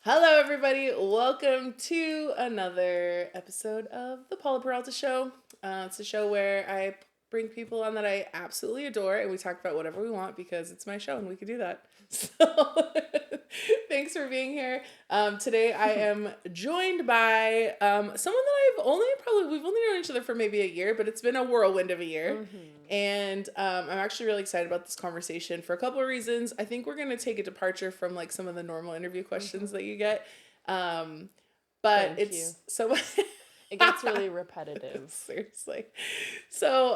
Hello, everybody. Welcome to another episode of the Paula Peralta Show. It's a show where I bring people on that I absolutely adore, and we talk about whatever we want because it's my show and we can do that. So, thanks for being here. Today, I am joined by someone that we've only known each other for maybe a year, but it's been a whirlwind of a year. Mm-hmm. And I'm actually really excited about this conversation for a couple of reasons. I think we're going to take a departure from like some of the normal interview questions that you get. But Thank it's you. so It gets really repetitive. Seriously. So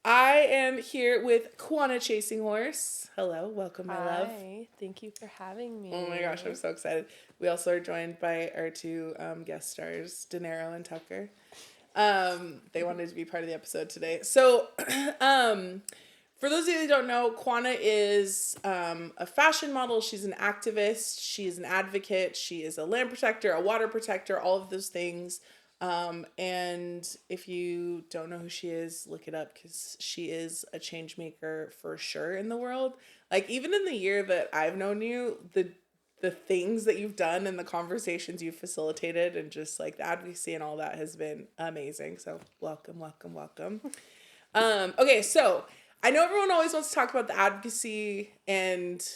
I am here with Quannah Chasinghorse. Hello, welcome, my love. Hi, thank you for having me. Oh my gosh, I'm so excited. We also are joined by our two guest stars, Denaro and Tucker. They wanted to be part of the episode today. So, for those of you who don't know, Quannah is a fashion model. She's an activist. She is an advocate. She is a land protector, a water protector, all of those things. And if you don't know who she is, look it up because she is a change maker for sure in the world. Like, even in the year that I've known you, the things that you've done and the conversations you've facilitated and just like the advocacy and all that has been amazing. So welcome. Okay, so I know everyone always wants to talk about the advocacy and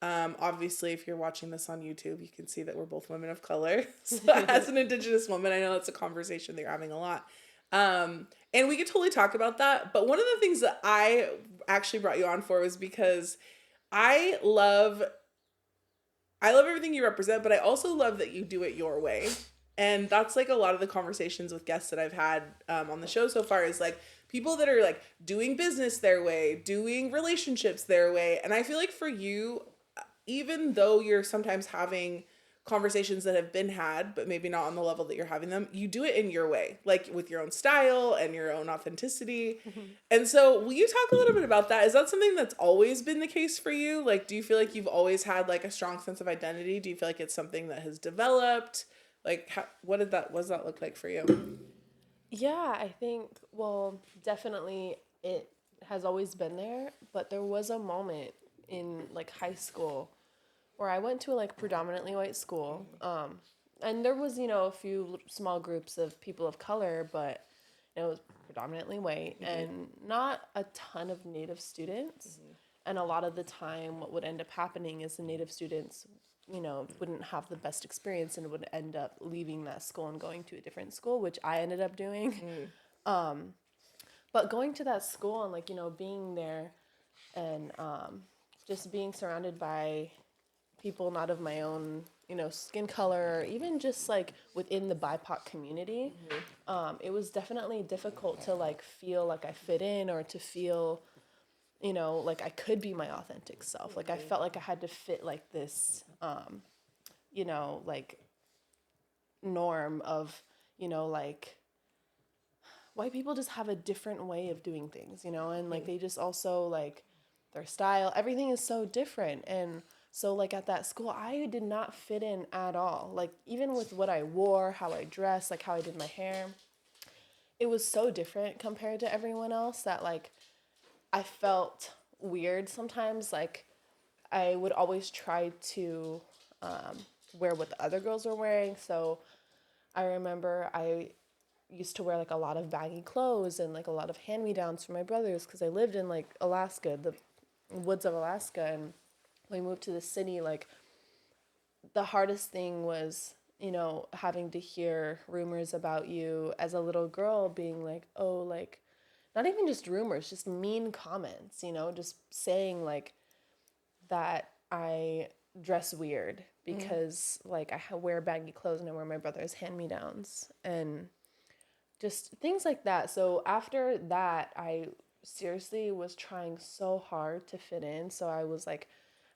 obviously if you're watching this on YouTube, you can see that we're both women of color. So as an Indigenous woman, I know that's a conversation that you're having a lot. And we could totally talk about that. But one of the things that I actually brought you on for was because I love everything you represent, but I also love that you do it your way. And that's like a lot of the conversations with guests that I've had on the show so far is like people that are like doing business their way, doing relationships their way. And I feel like for you, even though you're sometimes having conversations that have been had, but maybe not on the level that you're having them, you do it in your way, like with your own style and your own authenticity. Mm-hmm. And so will you talk a little bit about that? Is that something that's always been the case for you? Like, do you feel like you've always had like a strong sense of identity? Do you feel like it's something that has developed? Like, what does that look like for you? Yeah, I think, definitely it has always been there, but there was a moment in like high school where I went to a like predominantly white school. And there was, a few small groups of people of color, but it was predominantly white and not a ton of Native students. And a lot of the time what would end up happening is the Native students, wouldn't have the best experience and would end up leaving that school and going to a different school, which I ended up doing. But going to that school and like, being there and just being surrounded by people not of my own, skin color, or even just like within the BIPOC community, it was definitely difficult to like feel like I fit in or to feel, like I could be my authentic self. Like I felt like I had to fit like this, like norm of, like white people just have a different way of doing things, and like they just also like their style, everything is so different. And so like at that school, I did not fit in at all. Like even with what I wore, how I dressed, like how I did my hair, it was so different compared to everyone else that like I felt weird sometimes. Like I would always try to wear what the other girls were wearing. So I remember I used to wear like a lot of baggy clothes and like a lot of hand-me-downs for my brothers because I lived in like Alaska, the woods of Alaska. And when we moved to the city, like the hardest thing was, having to hear rumors about you as a little girl being like, oh, like not even just rumors, just mean comments, just saying like that I dress weird because like I wear baggy clothes and I wear my brother's hand-me-downs and just things like that. So after that, I seriously was trying so hard to fit in. So I was like,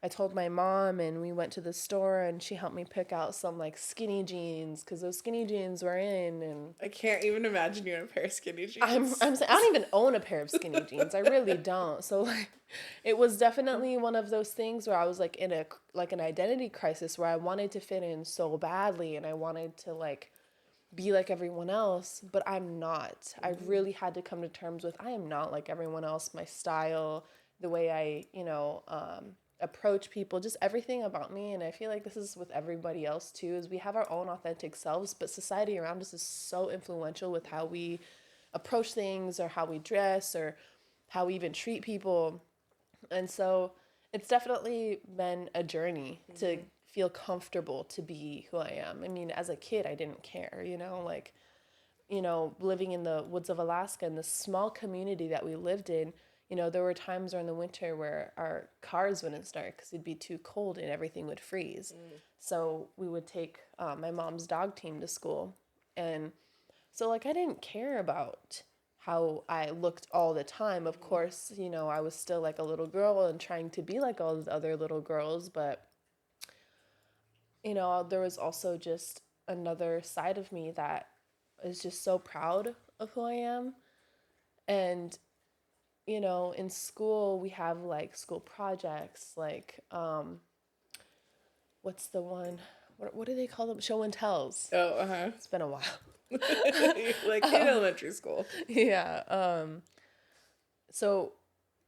I told my mom and we went to the store and she helped me pick out some like skinny jeans because those skinny jeans were in. And I can't even imagine you in a pair of skinny jeans. I'm saying I don't even own a pair of skinny jeans. I really don't. So like it was definitely one of those things where I was like in a like an identity crisis where I wanted to fit in so badly and I wanted to like be like everyone else, but I'm not. I really had to come to terms with I am not like everyone else. My style, the way I, approach people, just everything about me. And I feel like this is with everybody else too, is we have our own authentic selves, but society around us is so influential with how we approach things or how we dress or how we even treat people. And so it's definitely been a journey to feel comfortable to be who I am. I mean, as a kid, I didn't care, like, living in the woods of Alaska in this small community that we lived in, there were times during the winter where our cars wouldn't start because it'd be too cold and everything would freeze. So we would take my mom's dog team to school. And so, like, I didn't care about how I looked all the time. Of course, I was still like a little girl and trying to be like all the other little girls. But, there was also just another side of me that is just so proud of who I am. And, in school, we have like school projects, like, what's the one? What do they call them? Show and tells. Oh, uh-huh. It's been a while. Like in elementary school. Yeah. So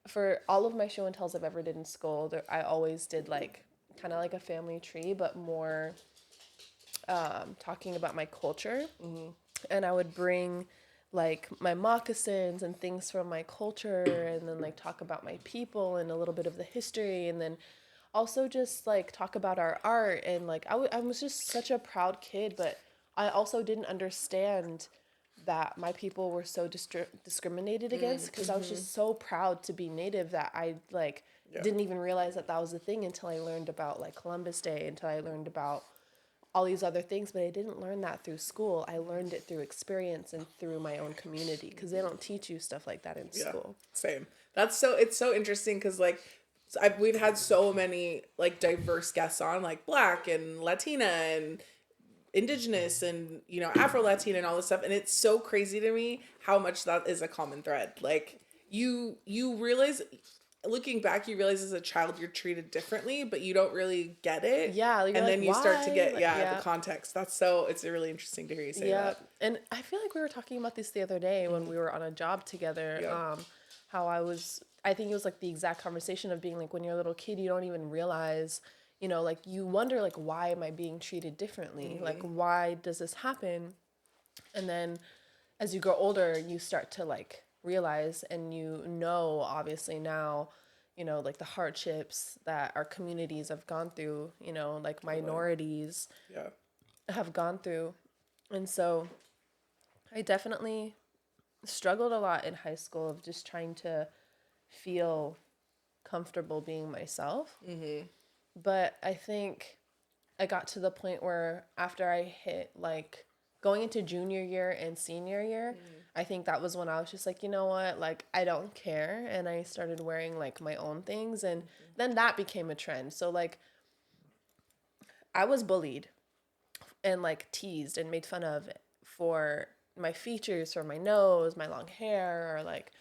for all of my show and tells I've ever did in school, I always did like kind of like a family tree, but more talking about my culture. And I would bring like my moccasins and things from my culture, and then like talk about my people and a little bit of the history, and then also just like talk about our art. And like I was just such a proud kid, but I also didn't understand that my people were so discriminated against, because I was just so proud to be Native that I like didn't even realize that that was a thing until I learned about like Columbus Day, until I learned about all these other things. But I didn't learn that through school. I learned it through experience and through my own community, because they don't teach you stuff like that in school. Same. It's so interesting because like we've had so many like diverse guests on, like Black and Latina and Indigenous and Afro-Latina and all this stuff, and it's so crazy to me how much that is a common thread. Like you realize, looking back, you realize as a child you're treated differently, but you don't really get it. Yeah, and then you start to get yeah. the context. It's really interesting to hear you say that. And I feel like we were talking about this the other day when we were on a job together. How I think it was like the exact conversation of being like, when you're a little kid, you don't even realize, like you wonder like, why am I being treated differently? Like, why does this happen? And then as you grow older, you start to like realize, and obviously now, like the hardships that our communities have gone through, like minorities have gone through. And so I definitely struggled a lot in high school of just trying to feel comfortable being myself. But I think I got to the point where after I hit like going into junior year and senior year, I think that was when I was just like, you know what, like I don't care. And I started wearing like my own things, and then that became a trend. So like I was bullied and like teased and made fun of for my features, for my nose, my long hair, or like,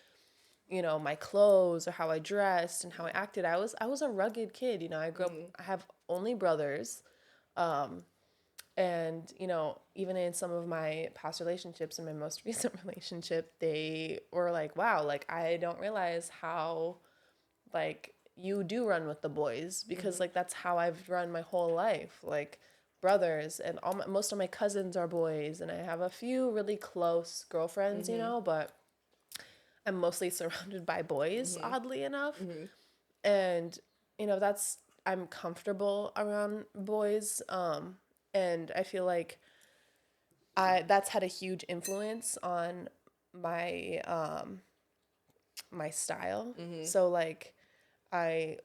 my clothes or how I dressed and how I acted. I was a rugged kid. I grew up, I have only brothers. And, even in some of my past relationships and my most recent relationship, they were like, wow, like, I don't realize how, like, you do run with the boys, because, like, that's how I've run my whole life. Like, brothers, and most of my cousins are boys, and I have a few really close girlfriends, but I'm mostly surrounded by boys, oddly enough. And, I'm comfortable around boys. And I feel like that's had a huge influence on my my style. So like I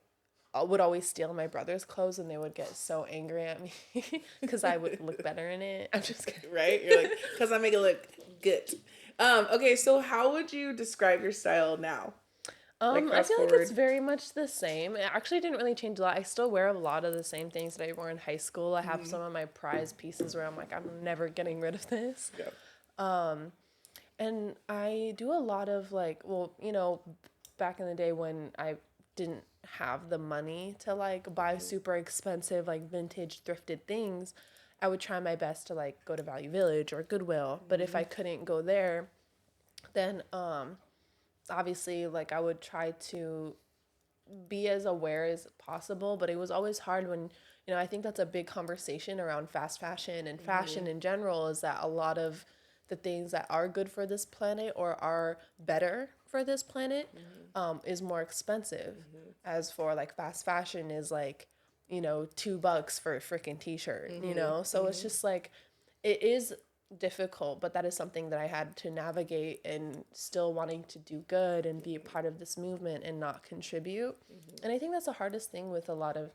would always steal my brother's clothes, and they would get so angry at me because I would look better in it. I'm just kidding. Right? You're like, because I make it look good. Okay, so how would you describe your style now? I feel like it's very much the same. It actually didn't really change a lot. I still wear a lot of the same things that I wore in high school. I have some of my prized pieces where I'm like, I'm never getting rid of this. And I do a lot of like, well, back in the day when I didn't have the money to like buy super expensive like vintage thrifted things, I would try my best to like go to Value Village or Goodwill. But if I couldn't go there, then obviously like I would try to be as aware as possible, but it was always hard when, you know, I think that's a big conversation around fast fashion and fashion in general, is that a lot of the things that are good for this planet or are better for this planet is more expensive. As for like fast fashion is like, you know, $2 for a freaking t-shirt, you know? So it's just like, it is difficult, but that is something that I had to navigate, and still wanting to do good and be a part of this movement and not contribute. And I think that's the hardest thing with a lot of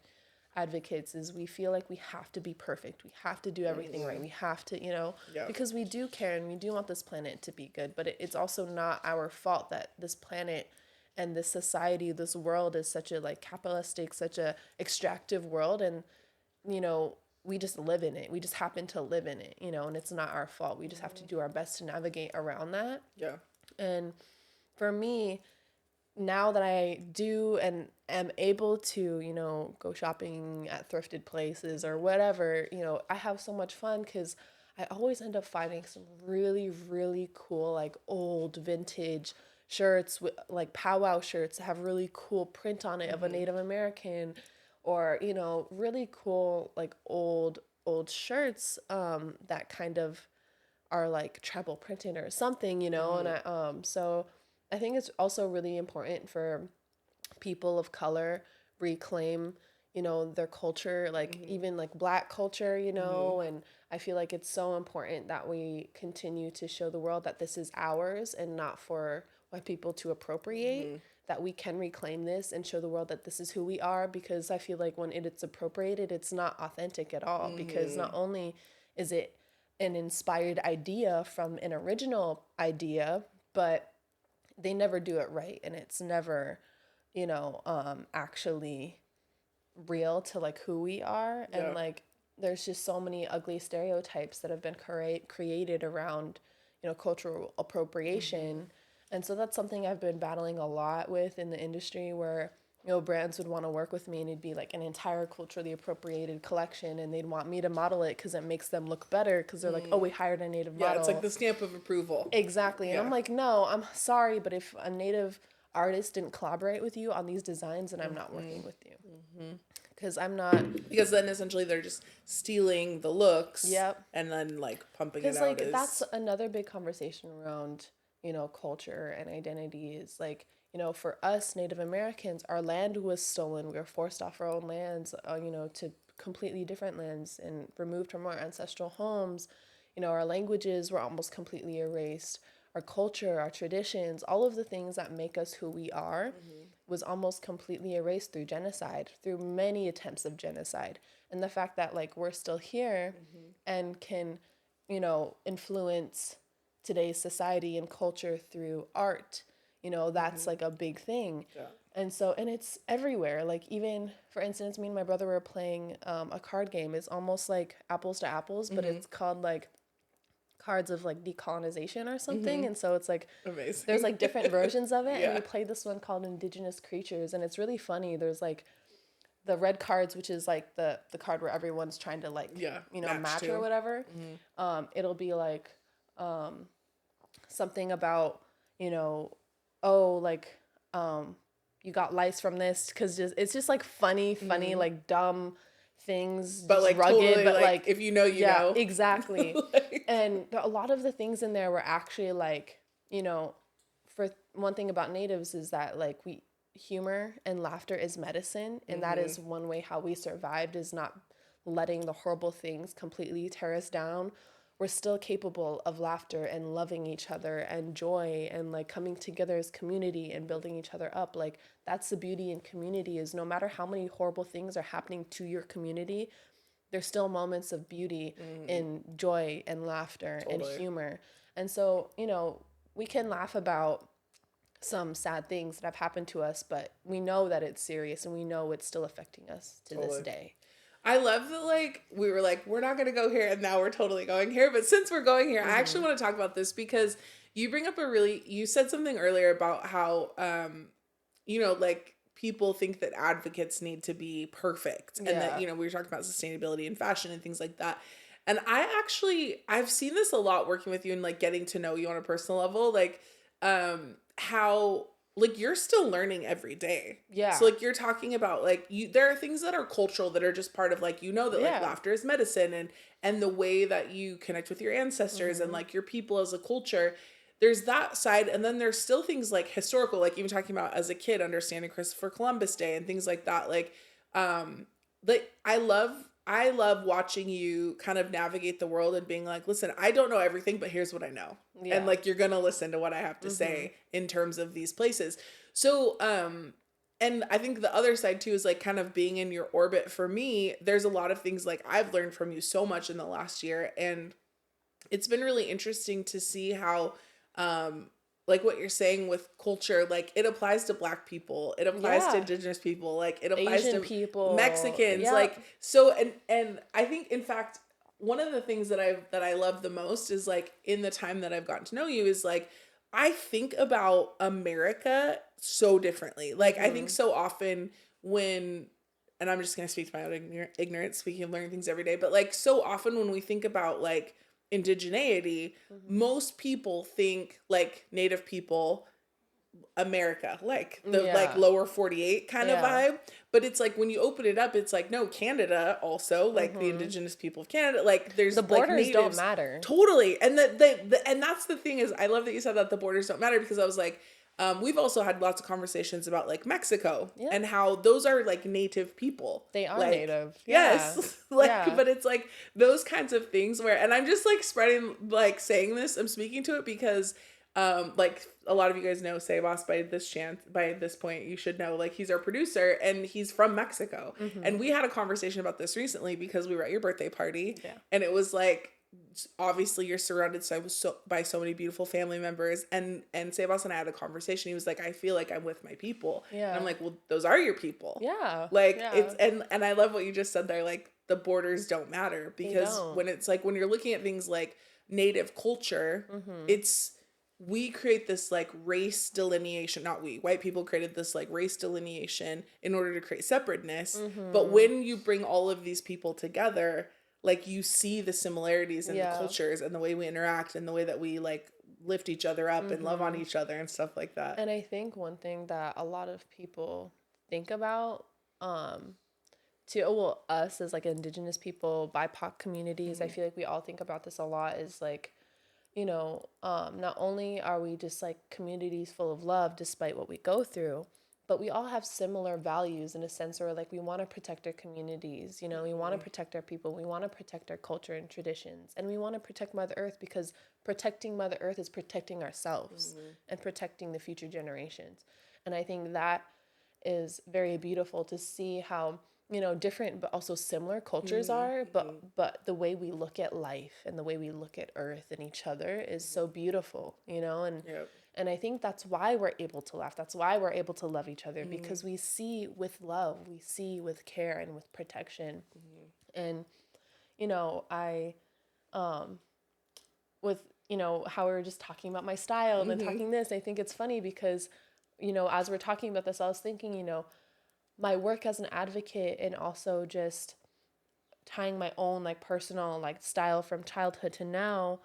advocates, is we feel like we have to be perfect. We have to do everything right. We have to, you know, because we do care and we do want this planet to be good, but it's also not our fault that this planet and this society, this world is such a like capitalistic, such a extractive world. And, you know, we just live in it. We just happen to live in it, you know, and it's not our fault. We just have to do our best to navigate around that. Yeah. And for me, now that I do and am able to, you know, go shopping at thrifted places or whatever, you know, I have so much fun because I always end up finding some really, really cool, like old vintage shirts, with like powwow shirts that have really cool print on it of a Native American, or, you know, really cool, like old shirts that kind of are like treble printed or something, you know, and so I think it's also really important for people of color reclaim, you know, their culture, like even like Black culture, you know, and I feel like it's so important that we continue to show the world that this is ours and not for white people to appropriate, that we can reclaim this and show the world that this is who we are, because I feel like when it's appropriated, it's not authentic at all, because not only is it an inspired idea from an original idea, but they never do it right, and it's never, you know, actually real to like who we are. And like there's just so many ugly stereotypes that have been created around, you know, cultural appropriation. And so that's something I've been battling a lot with in the industry, where, you know, brands would want to work with me and it'd be like an entire culturally appropriated collection, and they'd want me to model it because it makes them look better, because they're like, oh, we hired a Native model. Yeah, it's like the stamp of approval. Exactly. And I'm like, no, I'm sorry, but if a Native artist didn't collaborate with you on these designs, then I'm not working with you. Because I'm not... Because then essentially they're just stealing the looks. Yep. And then like pumping it out. Because like that's another big conversation around, you know, culture and identity, is like, you know, for us Native Americans, our land was stolen. We were forced off our own lands, you know, to completely different lands, and removed from our ancestral homes. You know, our languages were almost completely erased. Our culture, our traditions, all of the things that make us who we are was almost completely erased through genocide, through many attempts of genocide. And the fact that like we're still here and can, you know, influence today's society and culture through art, you know, that's like a big thing. Yeah. And so, and it's everywhere. Like even, for instance, me and my brother were playing a card game. It's almost like apples to apples, but it's called like Cards of like Decolonization or something. And so it's like, amazing. There's like different versions of it. And we played this one called Indigenous Creatures, and it's really funny. There's like the red cards, which is like the card where everyone's trying to like, you know, match or whatever. It'll be like something about, you know, oh, like you got lice from this, because it's just like funny, like dumb things, but like rugged, totally, but like if you know, you know. Exactly. And a lot of the things in there were actually like, you know, for one thing about Natives is that like humor and laughter is medicine, and that is one way how we survived, is not letting the horrible things completely tear us down. We're still capable of laughter and loving each other and joy and like coming together as community and building each other up. Like that's the beauty in community, is no matter how many horrible things are happening to your community, there's still moments of beauty and joy and laughter and humor. And so, you know, we can laugh about some sad things that have happened to us, but we know that it's serious, and we know it's still affecting us to this day. I love that, like, we were like, we're not going to go here, and now we're totally going here. But since we're going here, I actually want to talk about this, because you bring up you said something earlier about how, you know, like, people think that advocates need to be perfect. And that, you know, we were talking about sustainability and fashion and things like that. And I've seen this a lot working with you and, like, getting to know you on a personal level. Like, how like you're still learning every day. Yeah. So like you're talking about like there are things that are cultural that are just part of like, that like laughter is medicine and the way that you connect with your ancestors and like your people as a culture. There's that side, and then there's still things like historical, like even talking about as a kid understanding Christopher Columbus Day and things like that. Like I love watching you kind of navigate the world and being like, listen, I don't know everything, but here's what I know. Yeah. And like, you're going to listen to what I have to say in terms of these places. So, and I think the other side too is like kind of being in your orbit. For me, there's a lot of things like I've learned from you so much in the last year. And it's been really interesting to see how, like what you're saying with culture, like it applies to Black people, it applies to Indigenous people, like it applies Asian to people, Mexicans, like so. And I think in fact one of the things that I love the most is like in the time that I've gotten to know you is like I think about America so differently. Like I think so often when, and I'm just gonna speak to my own ignorance, speaking of learning things every day, but like so often when we think about like indigeneity, most people think like Native people, America, like the like lower 48 kind of vibe. But it's like when you open it up, it's like no, Canada also, like the Indigenous people of Canada, like there's the borders like natives, don't matter. Totally. And and that's the thing is I love that you said that the borders don't matter, because I was like, we've also had lots of conversations about like Mexico and how those are like native people. They are like, native. Yes. But it's like those kinds of things where, and I'm just like spreading, like saying this, I'm speaking to it because, like a lot of you guys know Sebastian by this point, you should know, like he's our producer and he's from Mexico. And we had a conversation about this recently because we were at your birthday party and it was like, obviously you're surrounded by so many beautiful family members, and Sebastian and I had a conversation. He was like, I feel like I'm with my people. And I'm like, well, those are your people. It's and I love what you just said there, like the borders don't matter, because when it's like when you're looking at things like native culture, it's we create this like race delineation, not we, white people created this like race delineation in order to create separateness. But when you bring all of these people together, like you see the similarities in the cultures and the way we interact and the way that we like lift each other up and love on each other and stuff like that. And I think one thing that a lot of people think about, us as like Indigenous people, BIPOC communities, I feel like we all think about this a lot, is like, not only are we just like communities full of love despite what we go through, but we all have similar values in a sense where like we want to protect our communities, we want to protect our people, we want to protect our culture and traditions, and we want to protect Mother Earth, because protecting Mother Earth is protecting ourselves and protecting the future generations. And I think that is very beautiful to see how, different but also similar cultures are, but the way we look at life and the way we look at Earth and each other is so beautiful, and I think that's why we're able to laugh. That's why we're able to love each other, because we see with love, we see with care and with protection. And, I, with, how we were just talking about my style and then talking this, I think it's funny because, as we're talking about this, I was thinking, my work as an advocate and also just tying my own like personal like style from childhood to now,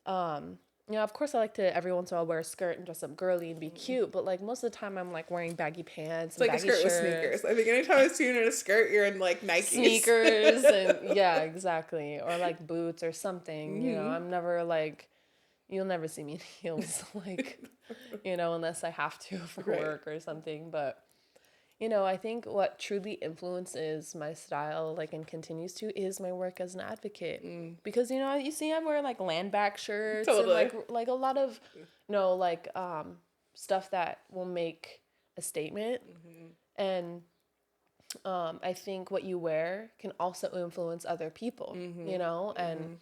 of course I like to every once in a while wear a skirt and dress up girly and be cute, but like most of the time I'm like wearing baggy pants, it's and like baggy a skirt shirts. with sneakers. I think anytime I see you in a skirt, you're in like Nikes. Sneakers and exactly. Or like boots or something, I'm never like, you'll never see me in heels, like, unless I have to for work or something. But I think what truly influences my style, like, and continues to, is my work as an advocate. Because, you see I wear, like, land back shirts and, like a lot of, stuff that will make a statement. And I think what you wear can also influence other people, and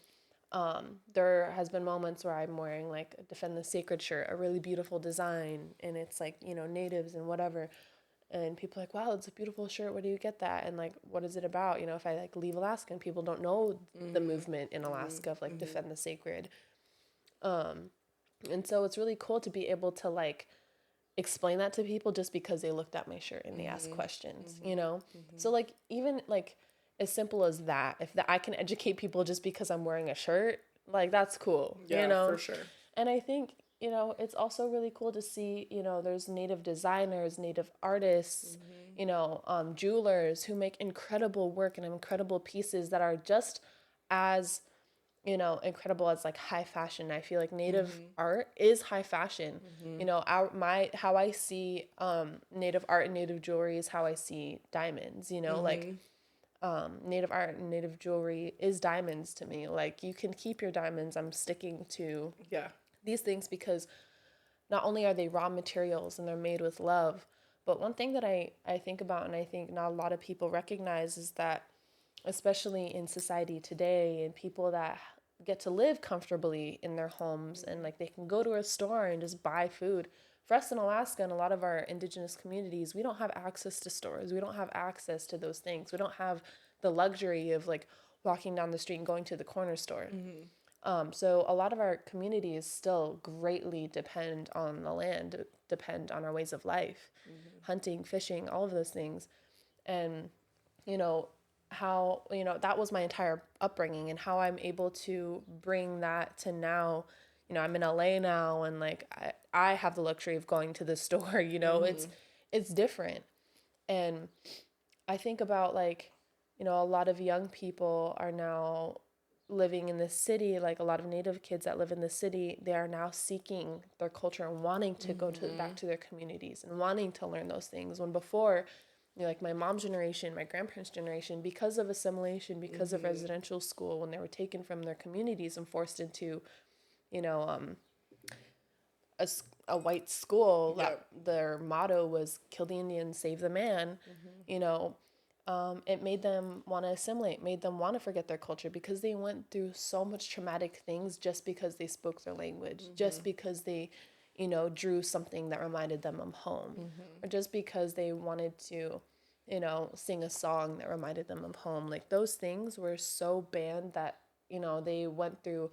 there has been moments where I'm wearing, like, a Defend the Sacred shirt, a really beautiful design, and it's, like, natives and whatever. And people are like, wow, it's a beautiful shirt. Where do you get that? And like, what is it about? If I like leave Alaska and people don't know the movement in Alaska of like Defend the Sacred. And so it's really cool to be able to like explain that to people just because they looked at my shirt and they asked questions, So like, even like as simple as that, if I can educate people just because I'm wearing a shirt, like that's cool, for sure. And I think, you know, it's also really cool to see, you know, there's Native designers, Native artists, you know, jewelers who make incredible work and incredible pieces that are just as, you know, incredible as like high fashion. I feel like Native art is high fashion. You know, how I see Native art and Native jewelry is how I see diamonds. You know, like Native art and Native jewelry is diamonds to me. Like, you can keep your diamonds. I'm sticking to these things because not only are they raw materials and they're made with love, but one thing that I think about and I think not a lot of people recognize is that, especially in society today, and people that get to live comfortably in their homes and like they can go to a store and just buy food. For us in Alaska and a lot of our indigenous communities, we don't have access to stores. We don't have access to those things. We don't have the luxury of like walking down the street and going to the corner store. So a lot of our communities still greatly depend on the land, depend on our ways of life, hunting, fishing, all of those things. And, you know, how, you know, that was my entire upbringing and how I'm able to bring that to now. You know, I'm in LA now and like I have the luxury of going to the store, you know, it's different. And I think about like, you know, a lot of young people are now living in the city, like a lot of Native kids that live in the city, they are now seeking their culture and wanting to go to back to their communities and wanting to learn those things. When before, you know, like my mom's generation, my grandparents' generation, because of assimilation, because of residential school, when they were taken from their communities and forced into, you know, a white school that their motto was kill the Indian, save the man, you know, it made them want to assimilate, made them want to forget their culture because they went through so much traumatic things just because they spoke their language, just because they, you know, drew something that reminded them of home, or just because they wanted to, you know, sing a song that reminded them of home. Like those things were so banned that, you know, they went through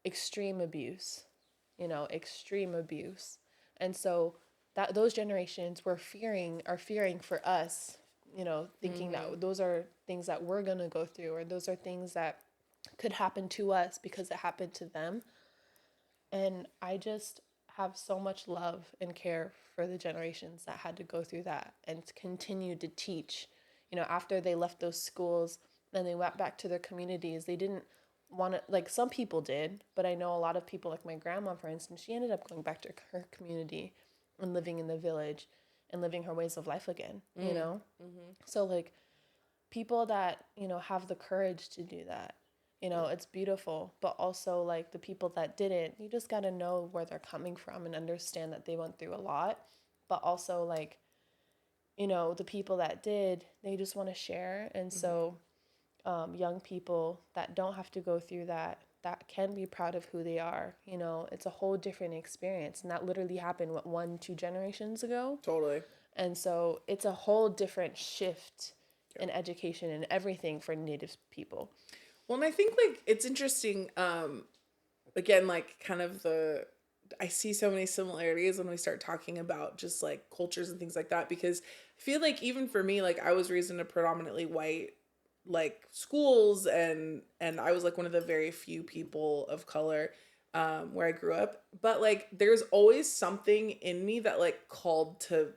extreme abuse, you know, extreme abuse. And so that those generations are fearing for us, you know, thinking that those are things that we're going to go through, or those are things that could happen to us because it happened to them. And I just have so much love and care for the generations that had to go through that and continue to teach. You know, after they left those schools and they went back to their communities, they didn't want to, like some people did, but I know a lot of people, like my grandma, for instance, she ended up going back to her community and living in the village and living her ways of life again, you know? So, like, people that, you know, have the courage to do that, you know, it's beautiful. But also, like, the people that didn't, you just got to know where they're coming from and understand that they went through a lot. But also, like, you know, the people that did, they just want to share. And so young people that don't have to go through that, that can be proud of who they are. You know, it's a whole different experience. And that literally happened, what, 1-2 generations ago? Totally. And so it's a whole different shift in education and everything for Native people. Well, and I think like it's interesting, again, like kind of I see so many similarities when we start talking about just like cultures and things like that, because I feel like even for me, like I was raised in a predominantly white like schools, and I was like one of the very few people of color where I grew up, but like there's always something in me that like called to,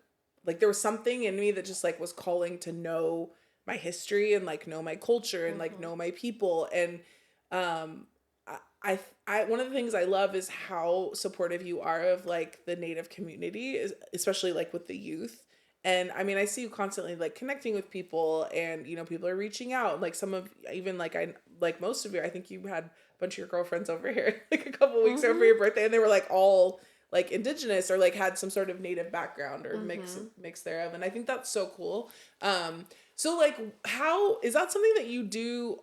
like there was something in me that just like was calling to know my history and like know my culture and like know my people. And I one of the things I love is how supportive you are of like the Native community, especially like with the youth. And I mean, I see you constantly like connecting with people, and you know, people are reaching out. Like some of, even like I like most of you, I think you had a bunch of your girlfriends over here like a couple weeks over your birthday, and they were like all like Indigenous or like had some sort of Native background or mix thereof. And I think that's so cool. So like, how is that something that you do,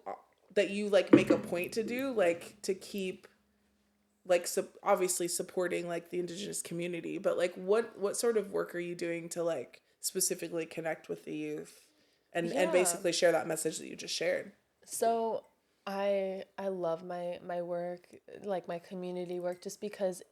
that you like make a point to do, like to keep like obviously supporting like the Indigenous community, but like what sort of work are you doing to like specifically connect with the youth and basically share that message that you just shared? So I love my work, like my community work, just because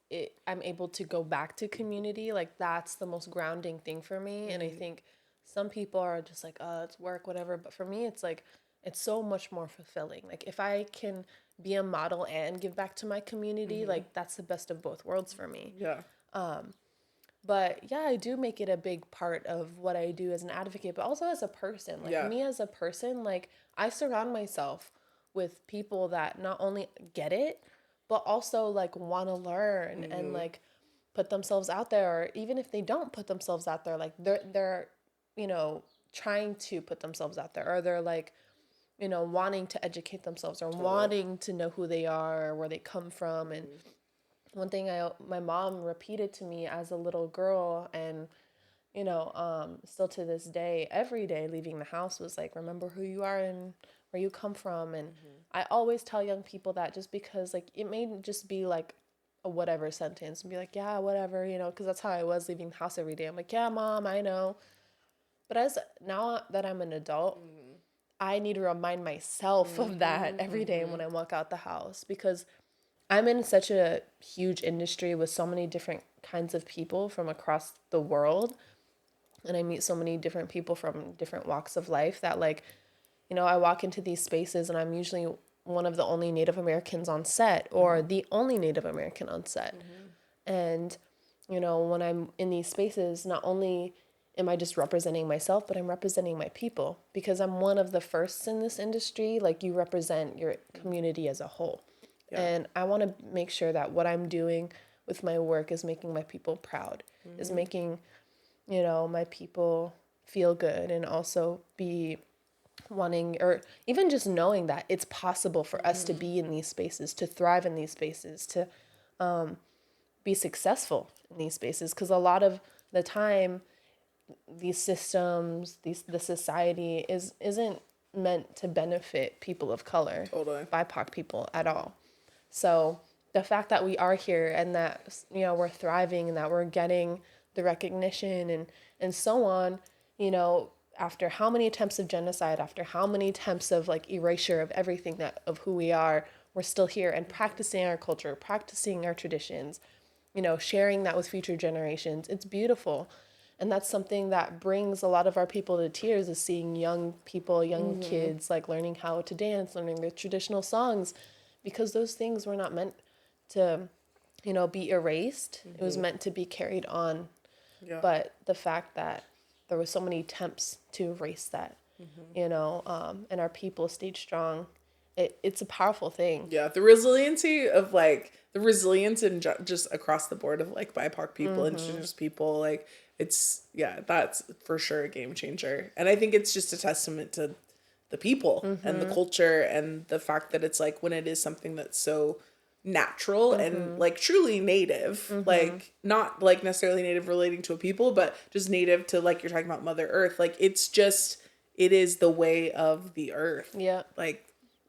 I'm able to go back to community. Like that's the most grounding thing for me. And I think some people are just like, oh, it's work, whatever. But for me, it's like it's so much more fulfilling. Like if I can be a model and give back to my community, like that's the best of both worlds for me. Yeah. But yeah, I do make it a big part of what I do as an advocate, but also as a person. Like me as a person, like I surround myself with people that not only get it, but also like want to learn and like put themselves out there, or even if they don't put themselves out there, like they're you know, trying to put themselves out there, or they're like, you know, wanting to educate themselves, or wanting to know who they are or where they come from. And one thing my mom repeated to me as a little girl, and you know, still to this day, every day leaving the house, was like, remember who you are and where you come from. And I always tell young people that, just because like it may just be like a whatever sentence and be like, yeah, whatever, you know, because that's how I was leaving the house every day. I'm like, yeah, mom, I know. But as now that I'm an adult, I need to remind myself of that every day when I walk out the house, because I'm in such a huge industry with so many different kinds of people from across the world. And I meet so many different people from different walks of life that, like, you know, I walk into these spaces and I'm usually one of the only Native Americans on set, or the only Native American on set. And, you know, when I'm in these spaces, not only am I just representing myself, but I'm representing my people, because I'm one of the firsts in this industry. Like, you represent your community as a whole. And I want to make sure that what I'm doing with my work is making my people proud, is making, you know, my people feel good, and also be wanting, or even just knowing that it's possible for us to be in these spaces, to thrive in these spaces, to be successful in these spaces. Because a lot of the time, these systems, the society isn't meant to benefit people of color, BIPOC people at all. So the fact that we are here, and that, you know, we're thriving, and that we're getting the recognition and so on, you know, after how many attempts of genocide, after how many attempts of like erasure of everything that of who we are, we're still here and practicing our culture, practicing our traditions, you know, sharing that with future generations. It's beautiful. And that's something that brings a lot of our people to tears, is seeing young people, young kids, like learning how to dance, learning their traditional songs, because those things were not meant to, you know, be erased. It was meant to be carried on. But the fact that there were so many attempts to erase that, you know, and our people stayed strong, it's a powerful thing. Yeah, the resiliency of like the resilience and just across the board of like BIPOC people, Indigenous people, like that's for sure a game changer. And I think it's just a testament to the people and the culture, and the fact that it's like, when it is something that's so natural and like truly native, like not like necessarily native relating to a people, but just native to, like you're talking about Mother Earth, like it is the way of the earth. Yeah. Like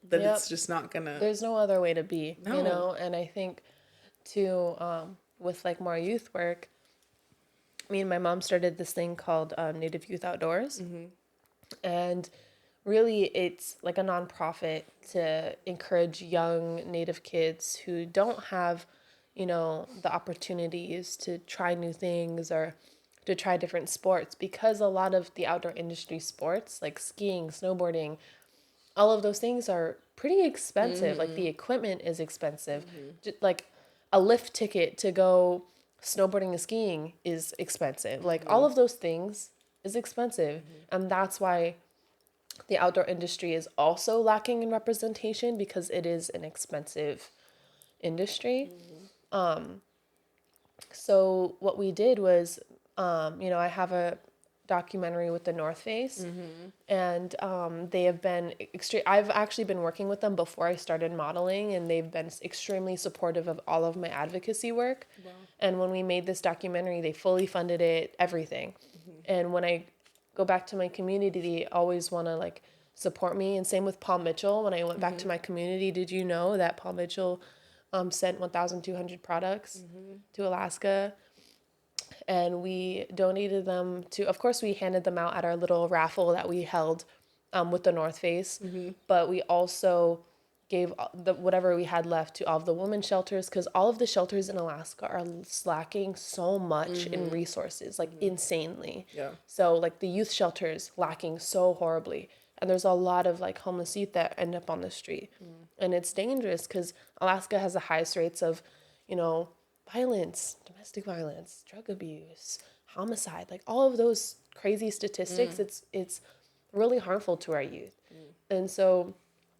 that it's just not gonna, there's no other way to be, you know. And I think too, with like more youth work, me and my mom started this thing called Native Youth Outdoors. And really it's like a nonprofit to encourage young Native kids who don't have, you know, the opportunities to try new things or to try different sports, because a lot of the outdoor industry sports like skiing, snowboarding, all of those things are pretty expensive. Like the equipment is expensive. Like a lift ticket to go snowboarding and skiing is expensive. Like all of those things is expensive. And that's why the outdoor industry is also lacking in representation, because it is an expensive industry. So what we did was, you know, I have a documentary with the North Face, and they have been extreme. I've actually been working with them before I started modeling, and they've been extremely supportive of all of my advocacy work. Wow. And when we made this documentary, they fully funded it, everything. And when I go back to my community, they always want to like support me. And same with Paul Mitchell. When I went back to my community, did you know that Paul Mitchell sent 1,200 products to Alaska? And we donated them to, of course, we handed them out at our little raffle that we held with the North Face. But we also gave whatever we had left to all of the women's shelters, because all of the shelters in Alaska are slacking so much in resources, like insanely. Yeah. So like the youth shelters lacking so horribly. And there's a lot of like homeless youth that end up on the street. And it's dangerous because Alaska has the highest rates of, you know, violence, domestic violence, drug abuse, homicide, like all of those crazy statistics. It's really harmful to our youth. And so,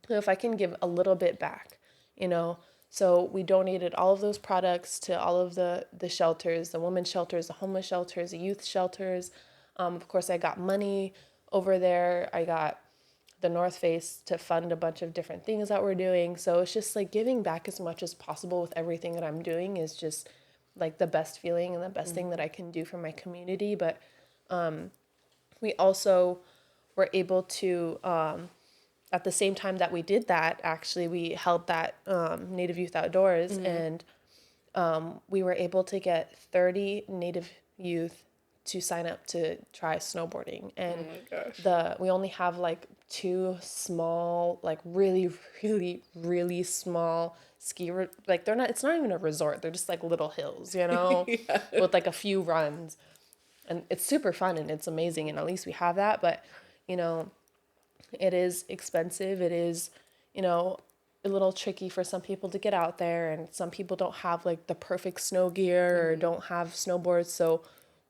you know, if I can give a little bit back, you know, so we donated all of those products to all of the shelters, the women's shelters, the homeless shelters, the youth shelters. Of course, I got money over there. I got the North Face to fund a bunch of different things that we're doing. So it's just like giving back as much as possible with everything that I'm doing is just like the best feeling and the best thing that I can do for my community. But we also were able to, at the same time that we did that, actually, we held that Native Youth Outdoors, and we were able to get 30 Native youth to sign up to try snowboarding. And we only have like 2 small, like really, really, really small like it's not even a resort. They're just like little hills, you know, with like a few runs. And it's super fun and it's amazing. And at least we have that. But, you know, it is expensive. It is, you know, a little tricky for some people to get out there. And some people don't have like the perfect snow gear or don't have snowboards. So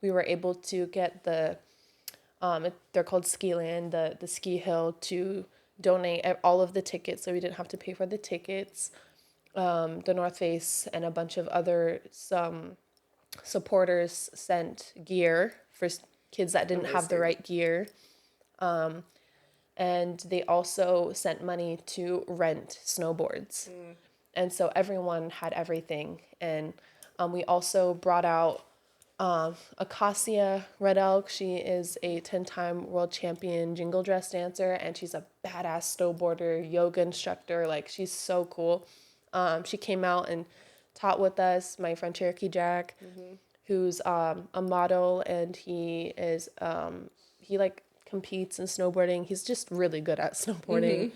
we were able to get they're called Ski Land, the ski hill, to donate all of the tickets. So we didn't have to pay for the tickets. The North Face and a bunch of other supporters sent gear for kids that didn't have the right gear. And they also sent money to rent snowboards. And so everyone had everything. And we also brought out Acacia Red Elk. She is a 10-time world champion jingle dress dancer, and she's a badass snowboarder, yoga instructor. Like, she's so cool. She came out and taught with us. My friend Cherokee Jack, who's a model, and he is he like competes in snowboarding. He's just really good at snowboarding.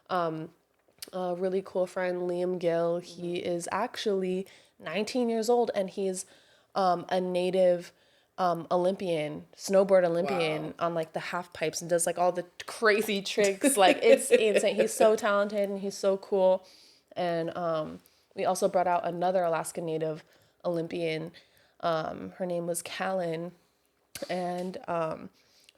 A really cool friend, Liam Gill. He is actually 19 years old, and he's a native Olympian, snowboard Olympian on like the half pipes and does like all the crazy tricks. Like, it's insane. He's so talented and he's so cool. And we also brought out another Alaska Native Olympian. Her name was Callan. And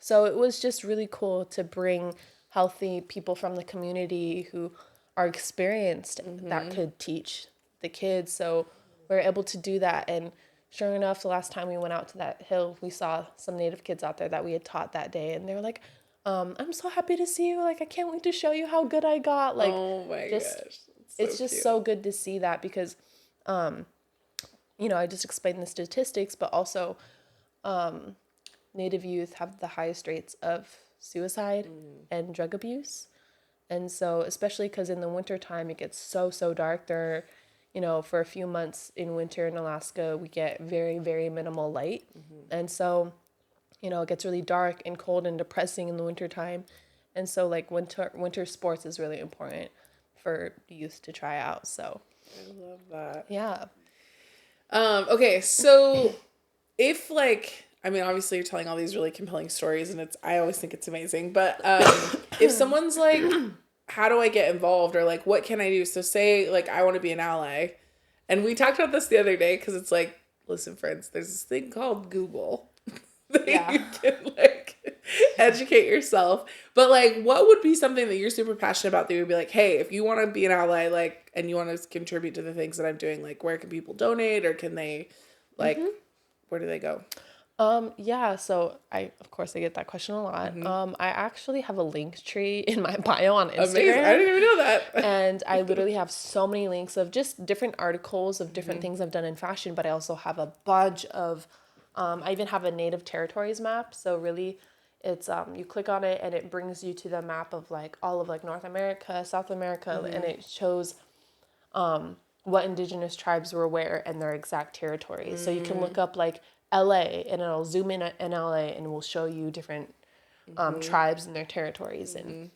so it was just really cool to bring healthy people from the community who are experienced that could teach the kids. So we were able to do that. And sure enough, the last time we went out to that hill, we saw some Native kids out there that we had taught that day. And they were like, I'm so happy to see you. Like, I can't wait to show you how good I got. Like, oh my gosh. It's just cute. So good to see that because, you know, I just explained the statistics, but also Native youth have the highest rates of suicide and drug abuse. And so, especially because in the wintertime, it gets so dark there. You know, for a few months in winter in Alaska, we get very, very minimal light. And so, you know, it gets really dark and cold and depressing in the wintertime. And so, like, winter sports is really important for youth to try out. So I love that. Yeah. Okay, so if, like, I mean, obviously you're telling all these really compelling stories and I always think it's amazing, but if someone's like, how do I get involved, or like, what can I do? So say like, I want to be an ally, and we talked about this the other day, because it's like, listen friends, there's this thing called Google that you can like educate yourself. But like, what would be something that you're super passionate about that you would be like, hey, if you want to be an ally, like, and you want to contribute to the things that I'm doing, like, where can people donate, or can they, like, where do they go? Yeah, so I get that question a lot. I actually have a link tree in my bio on Instagram. Amazing. I didn't even know that. And I literally have so many links of just different articles of different things I've done in fashion, but I also have a bunch of, I even have a native territories map. So really it's, you click on it and it brings you to the map of like all of like North America, South America, and it shows, what indigenous tribes were where and their exact territories. So you can look up like LA and it'll zoom in LA and will show you different tribes and their territories. And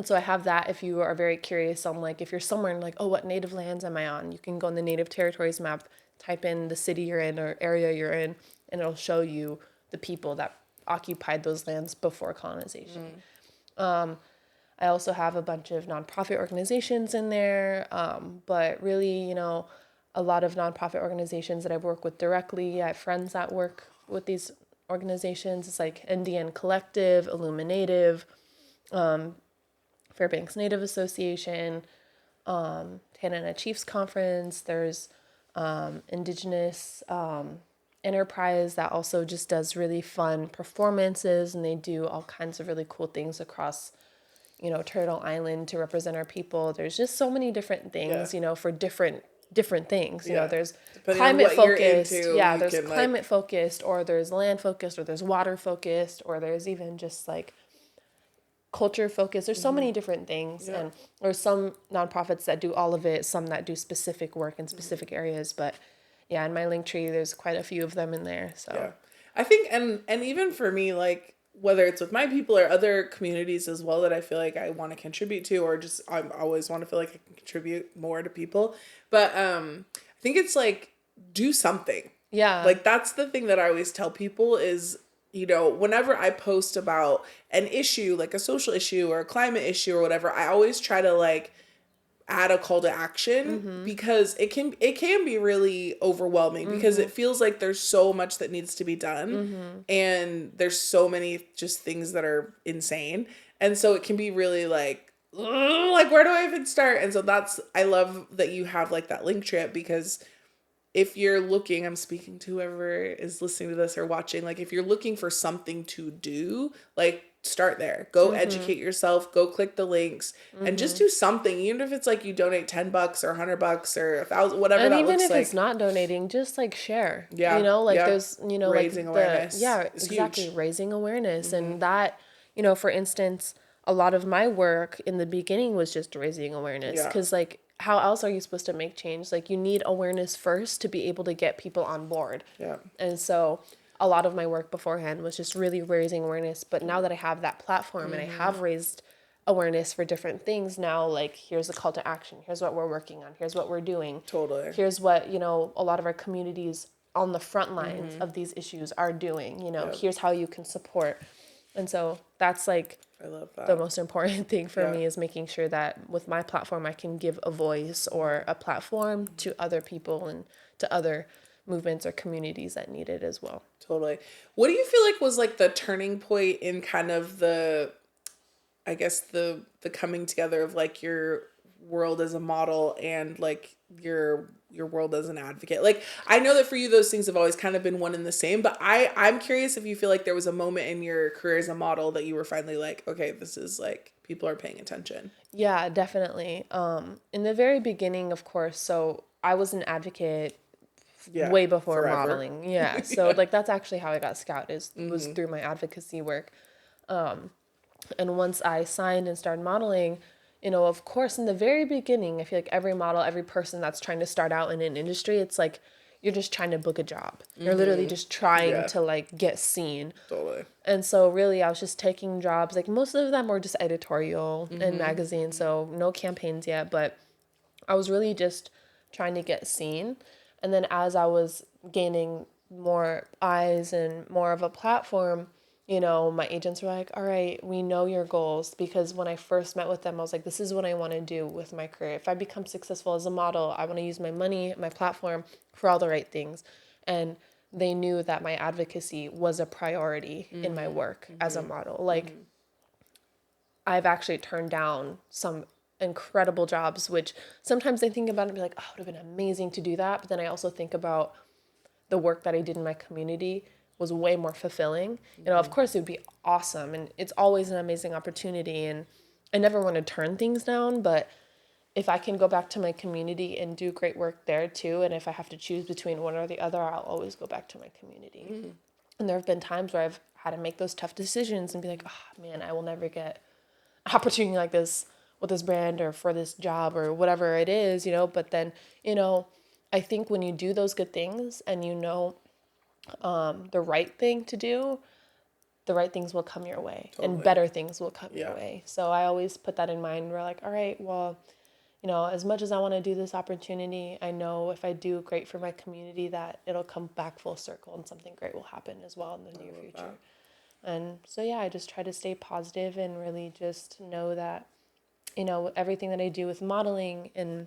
so I have that if you are very curious on like, if you're somewhere and like, oh, what native lands am I on? You can go on the native territories map, type in the city you're in or area you're in, and it'll show you the people that occupied those lands before colonization. I also have a bunch of nonprofit organizations in there, but really, you know, a lot of nonprofit organizations that I work with directly. I have friends that work with these organizations. It's like Indian Collective, Illuminative, Fairbanks Native Association, Tanana Chiefs Conference. There's Indigenous Enterprise that also just does really fun performances, and they do all kinds of really cool things across, you know, Turtle Island to represent our people. There's just so many different things, you know, for different things. You know, there's Depending climate on what you're focused. into, Yeah, you there's can, climate focused, or there's land focused, or there's water focused, or there's even just like culture focused. There's so many different things, and there's some nonprofits that do all of it, some that do specific work in specific areas. But yeah, in my link tree, there's quite a few of them in there. So I think, and even for me, like, whether it's with my people or other communities as well that I feel like I want to contribute to, or just I always want to feel like I can contribute more to people. But I think it's like, do something. Yeah. Like, that's the thing that I always tell people is, you know, whenever I post about an issue, like a social issue or a climate issue or whatever, I always try to like add a call to action because it can be really overwhelming because it feels like there's so much that needs to be done and there's so many just things that are insane, and so it can be really like, ugh, like where do I even start? And so I love that you have like that link trip, because if you're looking, I'm speaking to whoever is listening to this or watching, like if you're looking for something to do, like start there. Go educate yourself, go click the links and just do something. Even if it's like you donate $10 or $100 or 1,000, whatever and that even looks if like. it's not donating, just like share. Yeah. You know, like there's, you know, raising like awareness. Yeah, is exactly. huge. Raising awareness. And that, you know, for instance, a lot of my work in the beginning was just raising awareness. Yeah. Because like, how else are you supposed to make change? Like you need awareness first to be able to get people on board. Yeah. And so a lot of my work beforehand was just really raising awareness. But now that I have that platform and I have raised awareness for different things now, like here's a call to action. Here's what we're working on. Here's what we're doing. Totally. Here's what, you know, a lot of our communities on the front lines of these issues are doing. You know, here's how you can support. And so that's like, I love that. the most important thing for me is making sure that with my platform, I can give a voice or a platform to other people and to other movements or communities that need it as well. Totally. What do you feel like was like the turning point in kind of the, I guess the coming together of like your world as a model and like your world as an advocate? Like, I know that for you those things have always kind of been one and the same, but I'm curious if you feel like there was a moment in your career as a model that you were finally like, okay, this is like people are paying attention. Yeah, definitely. In the very beginning, of course, so I was an advocate way before forever. modeling. Yeah. So like that's actually how I got scouted was through my advocacy work. And once I signed and started modeling, you know, of course, in the very beginning, I feel like every model, every person that's trying to start out in an industry, it's like you're just trying to book a job. You're literally just trying to like get seen. Totally. And so really I was just taking jobs. Like most of them were just editorial and magazines, so no campaigns yet, but I was really just trying to get seen. And then as I was gaining more eyes and more of a platform, you know, my agents were like, all right, we know your goals. Because when I first met with them, I was like, this is what I want to do with my career. If I become successful as a model, I want to use my money, my platform for all the right things. And they knew that my advocacy was a priority in my work as a model. Like, I've actually turned down some incredible jobs, which sometimes I think about it and be like, oh, it would have been amazing to do that. But then I also think about the work that I did in my community was way more fulfilling. You know, of course it would be awesome and it's always an amazing opportunity and I never want to turn things down, but if I can go back to my community and do great work there too, and if I have to choose between one or the other, I'll always go back to my community. And there have been times where I've had to make those tough decisions and be like, oh man, I will never get an opportunity like this with this brand or for this job or whatever it is, you know. But then, you know, I think when you do those good things and you know the right thing to do, the right things will come your way and better things will come your way. So I always put that in mind. We're like, all right, well, you know, as much as I want to do this opportunity, I know if I do great for my community that it'll come back full circle and something great will happen as well in the near future. And so, yeah, I just try to stay positive and really just know that, you know, everything that I do with modeling and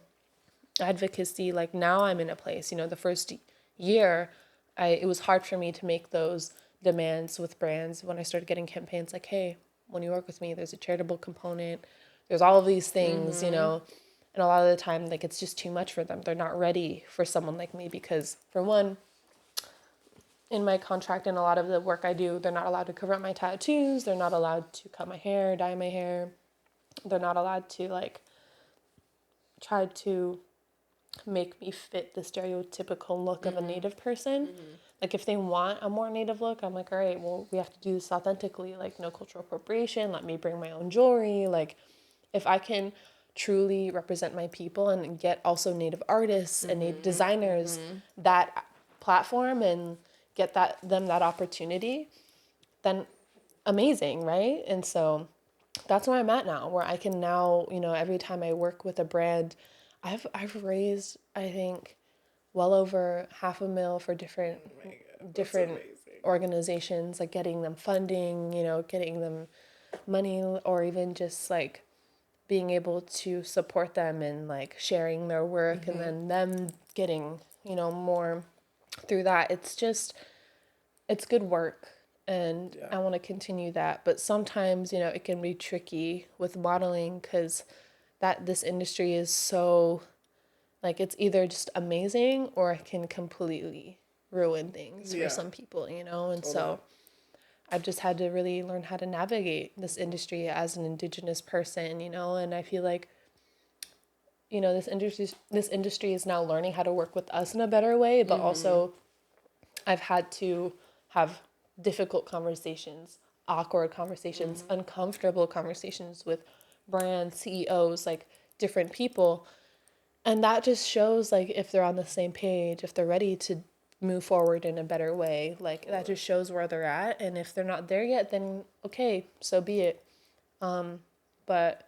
advocacy, like now I'm in a place, you know, the first year, it was hard for me to make those demands with brands when I started getting campaigns like, hey, when you work with me, there's a charitable component, there's all of these things, you know, and a lot of the time, like, it's just too much for them. They're not ready for someone like me because, for one, in my contract and a lot of the work I do, they're not allowed to cover up my tattoos. They're not allowed to cut my hair, dye my hair. They're not allowed to, like, try to make me fit the stereotypical look of a Native person. Like, if they want a more Native look, I'm like, all right, well, we have to do this authentically. Like, no cultural appropriation. Let me bring my own jewelry. Like, if I can truly represent my people and get also Native artists and Native designers that platform and get them that opportunity, then amazing, right? And so that's where I'm at now, where I can now, you know, every time I work with a brand, I've raised, I think, well over $500,000 for different organizations, like getting them funding, you know, getting them money, or even just like being able to support them and like sharing their work and then them getting, you know, more through that. It's good work, and I want to continue that. But sometimes, you know, it can be tricky with modeling because this industry is so, like, it's either just amazing or it can completely ruin things for some people, you know? And so I've just had to really learn how to navigate this industry as an Indigenous person, you know? And I feel like, you know, this industry is now learning how to work with us in a better way, but also I've had to have difficult conversations, awkward conversations, uncomfortable conversations with brand CEOs, like different people. And that just shows, like, if they're on the same page, if they're ready to move forward in a better way, like, that just shows where they're at. And if they're not there yet, then okay, so be it. But,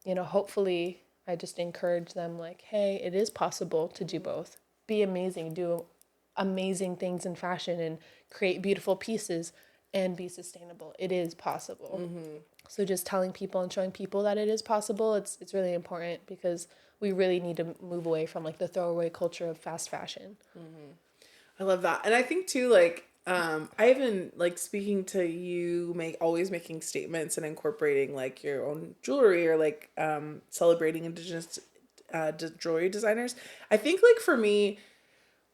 you know, hopefully I just encourage them, like, hey, it is possible to do both. Be amazing, do amazing things in fashion and create beautiful pieces and be sustainable. It is possible. So just telling people and showing people that it is possible, it's really important because we really need to move away from like the throwaway culture of fast fashion. I love that. And I think too, like, I even like speaking to you, always making statements and incorporating like your own jewelry or like celebrating Indigenous jewelry designers. I think like for me,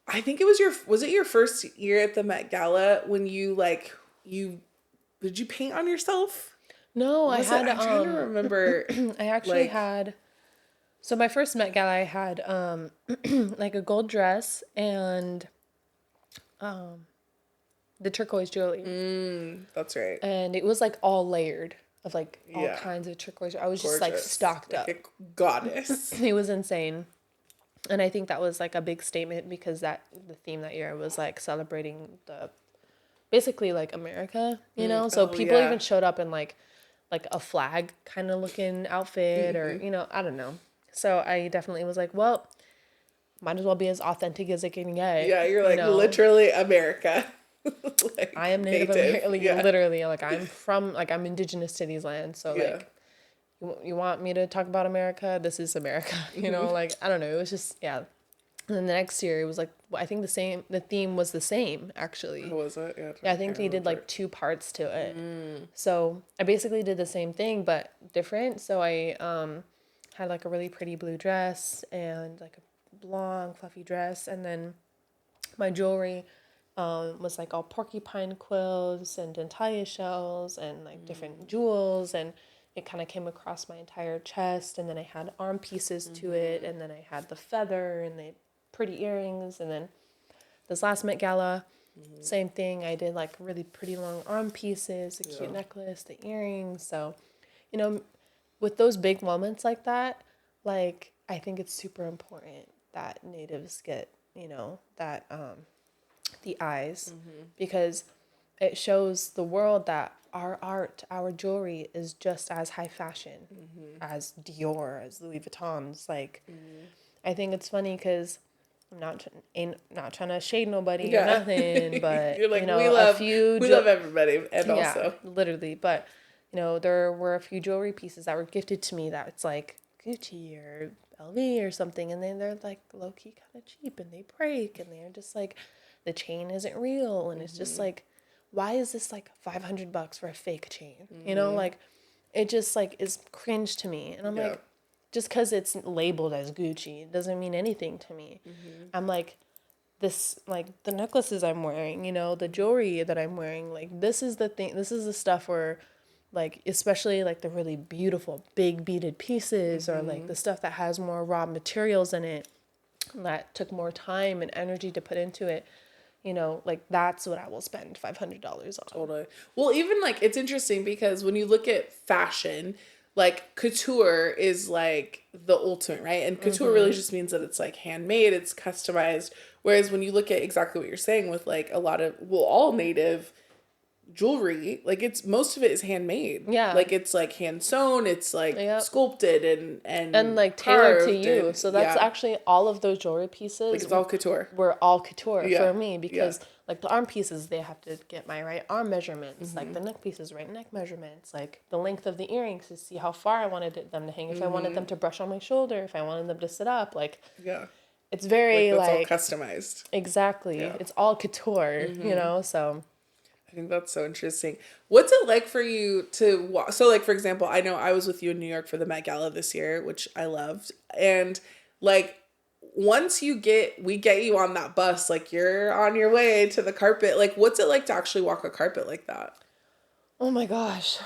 I think was it your first year at the Met Gala when did you paint on yourself? No, I'm trying to remember. I actually had, so my first Met Gala I had like a gold dress and the turquoise jewelry. That's right. And it was like all layered of like all kinds of turquoise. I was just like stocked up. Like a goddess. It was insane. And I think that was like a big statement because the theme that year was like celebrating basically like America, you know? So people even showed up in like a flag kind of looking outfit or, you know, I don't know. So I definitely was like, well, might as well be as authentic as it can get. Yeah, you're like literally America. Like, I am Native American, literally. Like I'm Indigenous to these lands. So like, you want me to talk about America? This is America. You know, like I don't know. It was just And then the next year it was like I think the theme was the same actually. What was it? Yeah, I think they did like 2 parts to it. So I basically did the same thing but different. So I had like a really pretty blue dress and like a long fluffy dress, and then my jewelry was like all porcupine quills and dentalia shells and like different jewels, and it kind of came across my entire chest, and then I had arm pieces to it, and then I had the feather and the pretty earrings, and then this last Met Gala, same thing. I did like really pretty long arm pieces, a cute necklace, the earrings. So, you know, with those big moments like that, like I think it's super important that Natives get, you know, that the eyes, because it shows the world that our art, our jewelry is just as high fashion as Dior, as Louis Vuitton's. Like, I think it's funny because not trying to shade nobody or nothing, but you're like, you know, we love everybody, and also literally, but you know, there were a few jewelry pieces that were gifted to me that it's like Gucci or LV or something, and then they're like low key kind of cheap, and they break, and they're just like the chain isn't real, and it's just like, why is this like $500 for a fake chain? You know, like it just like is cringe to me, and I'm like, just because it's labeled as Gucci, it doesn't mean anything to me. I'm like, this, like the necklaces I'm wearing, you know, the jewelry that I'm wearing, like this is the thing, this is the stuff where, like, especially like the really beautiful big beaded pieces or like the stuff that has more raw materials in it that took more time and energy to put into it, you know, like that's what I will spend $500 on. Totally. Well, even like it's interesting because when you look at fashion, like couture is like the ultimate, right? And couture really just means that it's like handmade, it's customized. Whereas when you look at exactly what you're saying with like a lot of, well, all native jewelry, like it's most of it is handmade. Yeah. Like it's like hand sewn, it's like sculpted and like tailored to you. and, So that's actually all of those jewelry pieces. Like it's all couture. Were all couture for me because like the arm pieces, they have to get my right arm measurements, like the neck pieces, right neck measurements, like the length of the earrings to see how far I wanted them to hang, if I wanted them to brush on my shoulder, if I wanted them to sit up, like it's very that's like all customized. Exactly. It's all couture, you know, so I think that's so interesting. What's it like for you to walk? So, like, for example, I know I was with you in New York for the Met Gala this year, which I loved. And, like, once we get you on that bus, like, you're on your way to the carpet. Like, what's it like to actually walk a carpet like that? Oh my gosh.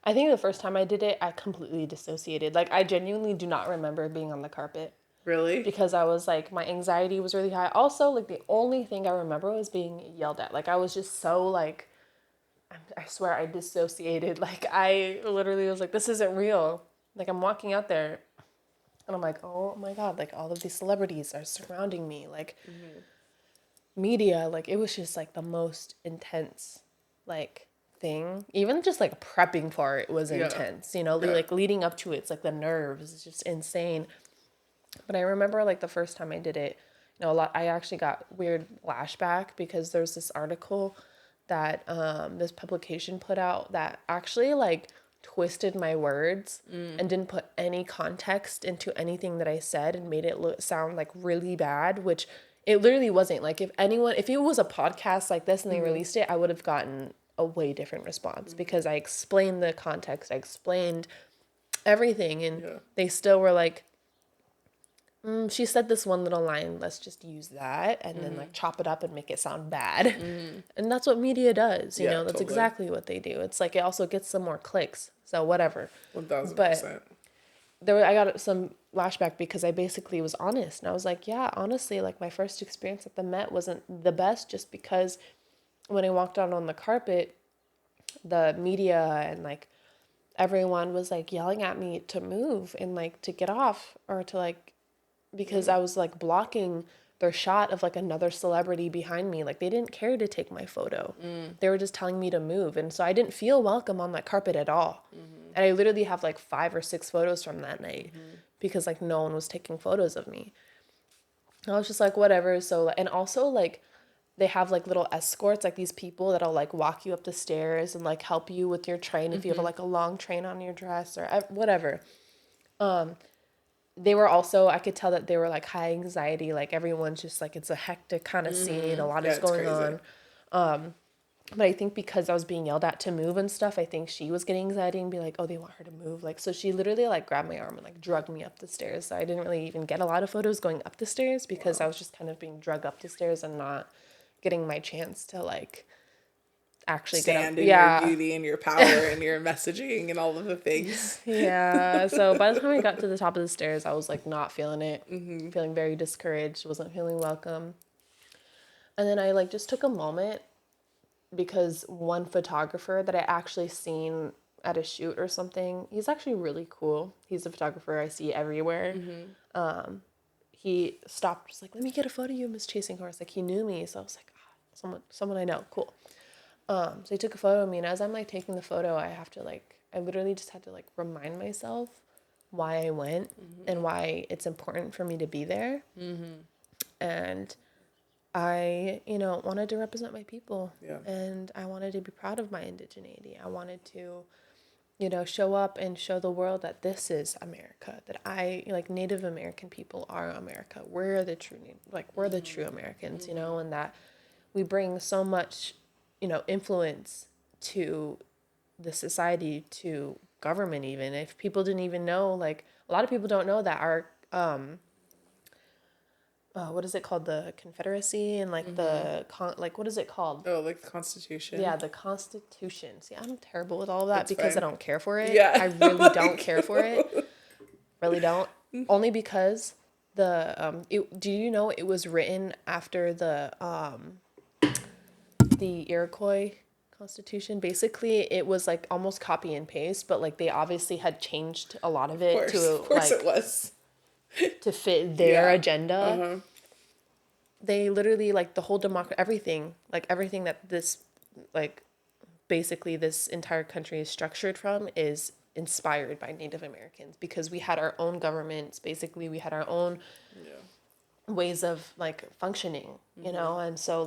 I think the first time I did it, I completely dissociated. Like, I genuinely do not remember being on the carpet. Really? Because I was like, my anxiety was really high. Also, like, the only thing I remember was being yelled at. Like, I was just so, like, I swear I dissociated. Like, I literally was like, this isn't real. Like, I'm walking out there, and I'm like, oh my God, like, all of these celebrities are surrounding me. Like, media, like, it was just, like, the most intense, like, thing. Even just, like, prepping for it was intense. You know, like, leading up to it, it's, like, the nerves. It's just insane. But I remember, like, the first time I did it, you know, I actually got weird flashback because there's this article that this publication put out that actually, like, twisted my words and didn't put any context into anything that I said and made it sound, like, really bad, which it literally wasn't. Like, if it was a podcast like this and they released it, I would have gotten a way different response because I explained the context, I explained everything, and they still were like, she said this one little line, let's just use that and then like chop it up and make it sound bad. And that's what media does, you know, that's totally exactly what they do. It's like, it also gets some more clicks. So whatever. 1000%. But I got some flashback because I basically was honest. And I was like, yeah, honestly, like my first experience at the Met wasn't the best just because when I walked out on the carpet, the media and like everyone was like yelling at me to move and like to get off or to like, because I was like blocking their shot of like another celebrity behind me. Like they didn't care to take my photo. They were just telling me to move. And so I didn't feel welcome on that carpet at all. And I literally have like 5 or 6 photos from that night because like no one was taking photos of me. I was just like, whatever. So, and also like they have like little escorts, like these people that'll like walk you up the stairs and like help you with your train if you have like a long train on your dress or whatever. They were also, I could tell that they were like high anxiety, like everyone's just like, it's a hectic kind of scene, a lot is going on. But I think because I was being yelled at to move and stuff, I think she was getting anxiety and be like, oh, they want her to move. Like, so she literally like grabbed my arm and like drug me up the stairs. So I didn't really even get a lot of photos going up the stairs because I was just kind of being drugged up the stairs and not getting my chance to like actually stand in your beauty and your power and your messaging and all of the things. Yeah. So by the time I got to the top of the stairs, I was like not feeling it, feeling very discouraged, wasn't feeling welcome. And then I like just took a moment because one photographer that I actually seen at a shoot or something, he's actually really cool. He's a photographer I see everywhere. He stopped, just like, let me get a photo of you, Miss Chasinghorse. Like he knew me. So I was like, someone I know. Cool. So he took a photo of me, and as I'm like taking the photo, I literally just had to like remind myself why I went and why it's important for me to be there. And I, wanted to represent my people. Yeah. And I wanted to be proud of my indigeneity. I wanted to, show up and show the world that this is America, that Native American people are America. We're the true, we're the true Americans, and that we bring so much, influence to the society, to government. Even if people didn't even know, a lot of people don't know that our what is it called, the Confederacy, and what is it called? Oh, like the Constitution. Yeah, the Constitution. See, I'm terrible with all of that. That's because fine. I don't care for it. Yeah. I really don't care for it. Really don't. Only because do you know it was written after the Iroquois Constitution? Basically, it was like almost copy and paste, but like they obviously had changed a lot of it of course it was. To fit their agenda. Uh-huh. They literally, the whole everything that this, basically this entire country is structured from is inspired by Native Americans, because we had our own governments. Basically, we had our own ways of, functioning, and so,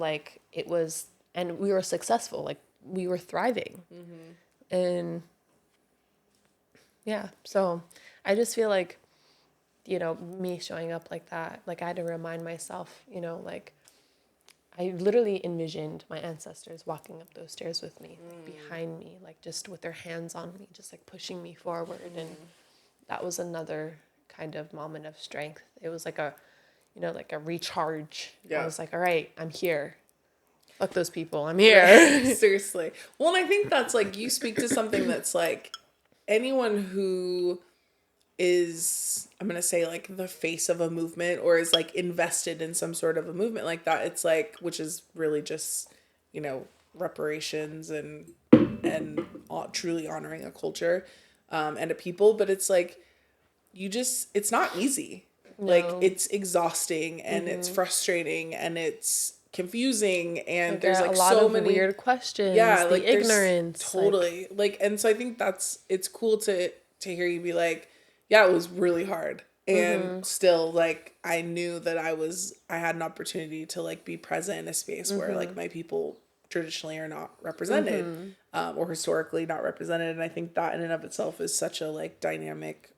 it was, and we were successful, we were thriving. And, yeah, so I just feel like, me showing up like that, I had to remind myself, I literally envisioned my ancestors walking up those stairs with me, behind me, just with their hands on me, just pushing me forward. And that was another kind of moment of strength. It was like a recharge. Yeah. I was like, all right, I'm here. Fuck those people. I'm here. Seriously. Well, and I think that's you speak to something that's anyone who is, I'm going to say the face of a movement, or is invested in some sort of a movement like that. It's which is really just, reparations and truly honoring a culture, and a people. But it's it's not easy. No. It's exhausting, and it's frustrating, and it's confusing, and there's a lot of many weird questions. Yeah. The ignorance. Totally. And so I think it's cool to hear you be yeah, it was really hard. And still, I knew that I had an opportunity to, be present in a space where, my people traditionally are not represented, or historically not represented. And I think that in and of itself is such a, dynamic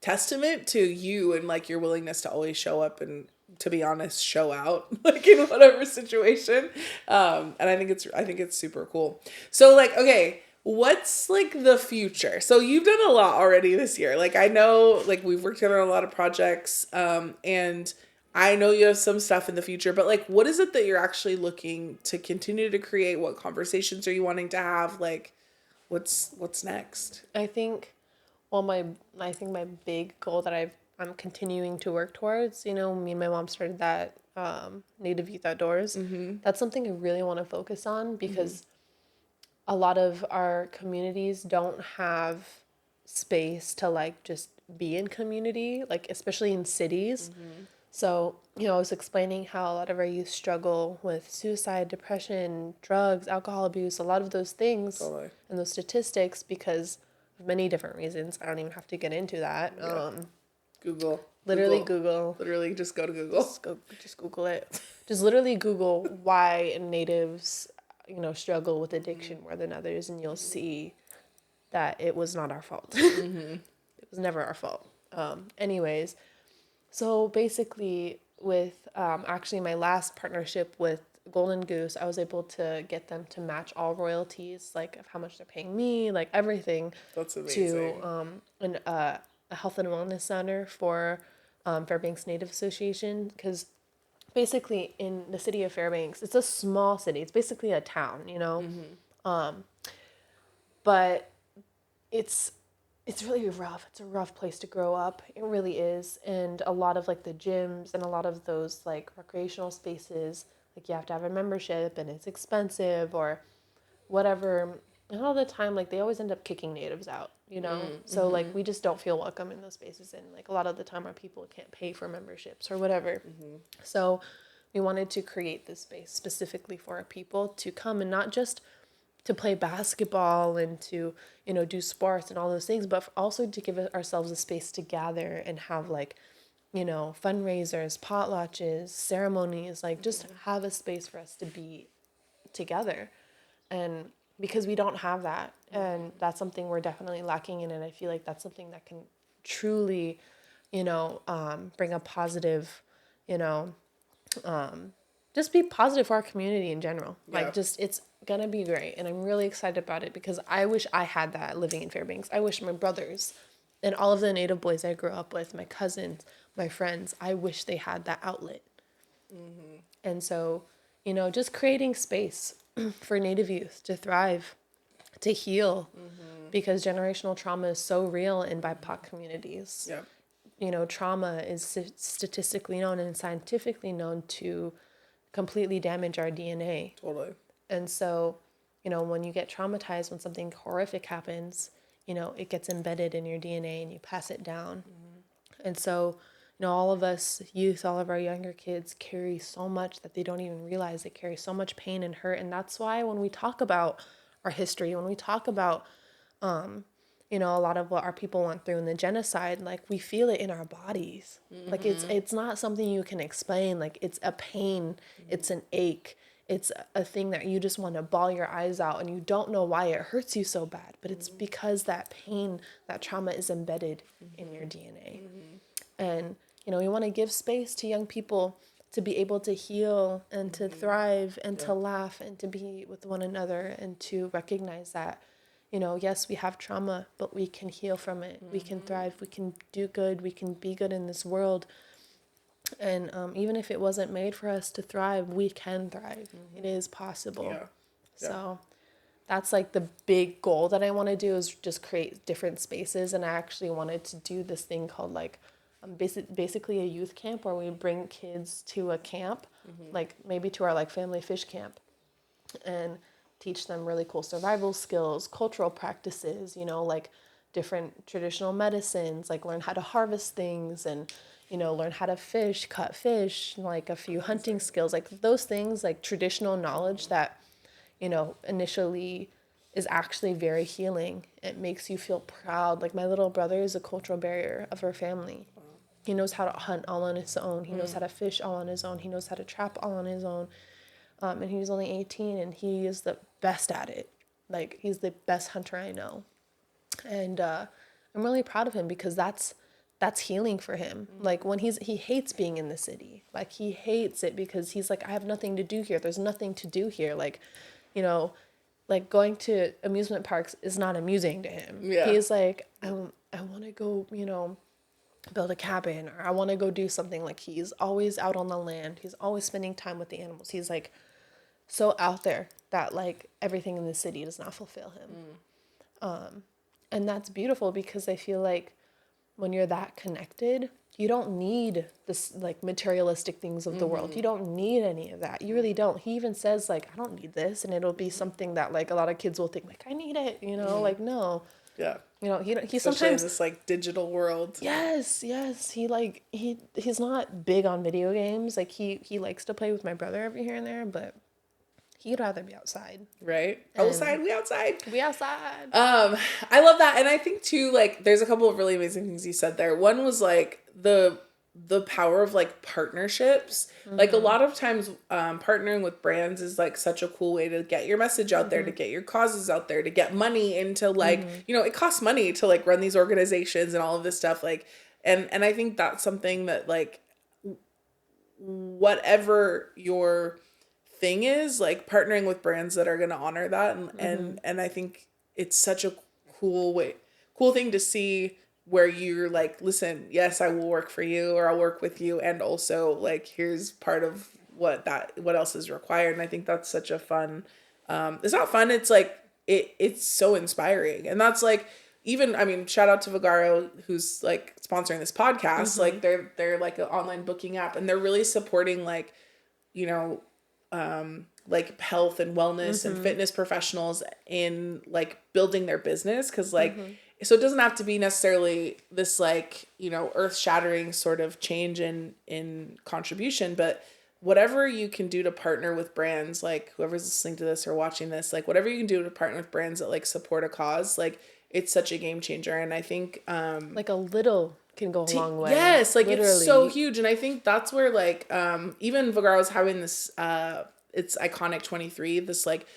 testament to you and, your willingness to always show up and, to be honest, show out, in whatever situation. And I think it's super cool. So, okay, what's the future? So you've done a lot already this year. I know we've worked on a lot of projects, and I know you have some stuff in the future, but what is it that you're actually looking to continue to create? What conversations are you wanting to have? What's next? I think my big goal that I'm continuing to work towards, me and my mom started that Native Youth Outdoors. That's something I really want to focus on, because a lot of our communities don't have space to just be in community, especially in cities. So, I was explaining how a lot of our youth struggle with suicide, depression, drugs, alcohol abuse, a lot of those things. Totally. And those statistics, because of many different reasons. I don't even have to get into that. Yeah. Google. Google. Literally just go to Google. Just Google it. Just literally Google why natives struggle with addiction more than others, and you'll see that it was not our fault. It was never our fault. Anyways, so basically with actually my last partnership with Golden Goose, I was able to get them to match all royalties, of how much they're paying me, everything. That's amazing. To a health and wellness center for Fairbanks Native Association, because basically in the city of Fairbanks, it's a small city. It's basically a town, but it's really rough. It's a rough place to grow up. It really is. And a lot of the gyms and a lot of those recreational spaces, you have to have a membership, and it's expensive or whatever. And all the time, they always end up kicking natives out, So we just don't feel welcome in those spaces. And a lot of the time our people can't pay for memberships or whatever. So we wanted to create this space specifically for our people to come, and not just to play basketball and to, do sports and all those things, but also to give ourselves a space to gather and have fundraisers, potlatches, ceremonies, like just have a space for us to be together. And because we don't have that, and that's something we're definitely lacking in, and I feel like that's something that can truly, bring a positive, you know, just be positive for our community in general. Yeah. Like, just, it's gonna be great. And I'm really excited about it because I wish I had that living in Fairbanks. I wish my brothers and all of the Native boys I grew up with, my cousins, my friends, I wish they had that outlet. And so, just creating space for Native youth to thrive, to heal, because generational trauma is so real in BIPOC communities. Yeah. Trauma is statistically known and scientifically known to completely damage our DNA. Totally. And so, when you get traumatized, when something horrific happens, it gets embedded in your DNA and you pass it down. And so, all of us youth, all of our younger kids carry so much that they don't even realize. They carry so much pain and hurt. And that's why when we talk about our history, when we talk about, a lot of what our people went through in the genocide, like, we feel it in our bodies. Like, it's not something you can explain. Like, it's a pain, it's an ache, it's a thing that you just want to bawl your eyes out, and you don't know why it hurts you so bad, but it's because that pain, that trauma is embedded in your DNA. And we want to give space to young people to be able to heal and to thrive and to laugh and to be with one another and to recognize that, yes, we have trauma, but we can heal from it. We can thrive. We can do good. We can be good in this world. And even if it wasn't made for us to thrive, we can thrive. It is possible. Yeah. So that's like the big goal that I want to do, is just create different spaces. And I actually wanted to do this thing called like basically a youth camp, where we bring kids to a camp, like maybe to our like family fish camp, and teach them really cool survival skills, cultural practices, like different traditional medicines, like learn how to harvest things, and learn how to fish, cut fish, like a few hunting skills, like those things, like traditional knowledge that initially is actually very healing. It makes you feel proud. Like, my little brother is a cultural barrier of our family. He knows how to hunt all on his own. He knows how to fish all on his own. He knows how to trap all on his own. And he's only 18, and he is the best at it. Like, he's the best hunter I know. And I'm really proud of him, because that's healing for him. Like, when he hates being in the city. Like, he hates it because he's like, I have nothing to do here. There's nothing to do here. Like, like going to amusement parks is not amusing to him. Yeah. He's like, I want to go, build a cabin, or I want to go do something. Like, he's always out on the land. He's always spending time with the animals. He's like so out there that like everything in the city does not fulfill him. And that's beautiful, because I feel like when you're that connected, you don't need this like materialistic things of the world. You don't need any of that. You really don't. He even says like, I don't need this. And it'll be something that like a lot of kids will think like, I need it, like, no. Yeah. He Especially sometimes in this like digital world. Yes. He like he's not big on video games. Like he likes to play with my brother every here and there, but he'd rather be outside. Right? Outside, we outside. We outside. I love that. And I think too, like, there's a couple of really amazing things you said there. One was like the power of like partnerships. Like, a lot of times partnering with brands is like such a cool way to get your message out there, to get your causes out there, to get money into like, it costs money to like run these organizations and all of this stuff. Like, and I think that's something that like, whatever your thing is, like, partnering with brands that are going to honor that. And I think it's such a cool thing to see, where you're like, listen, yes, I will work for you, or I'll work with you. And also like, here's part of what else is required. And I think that's such a fun, it's not fun. It's like, it's so inspiring. And that's like, even, I mean, shout out to Vagaro, who's like sponsoring this podcast. Like, they're like an online booking app, and they're really supporting like, like health and wellness and fitness professionals in like building their business. Cause like, so it doesn't have to be necessarily this like, earth shattering sort of change in contribution, but whatever you can do to partner with brands, like whoever's listening to this or watching this, like whatever you can do to partner with brands that like support a cause, like it's such a game changer. And I think, like a little can go a long way. Yes, like Literally. it's so huge. And I think that's where like even Vagaro's having this it's Iconic 23, this like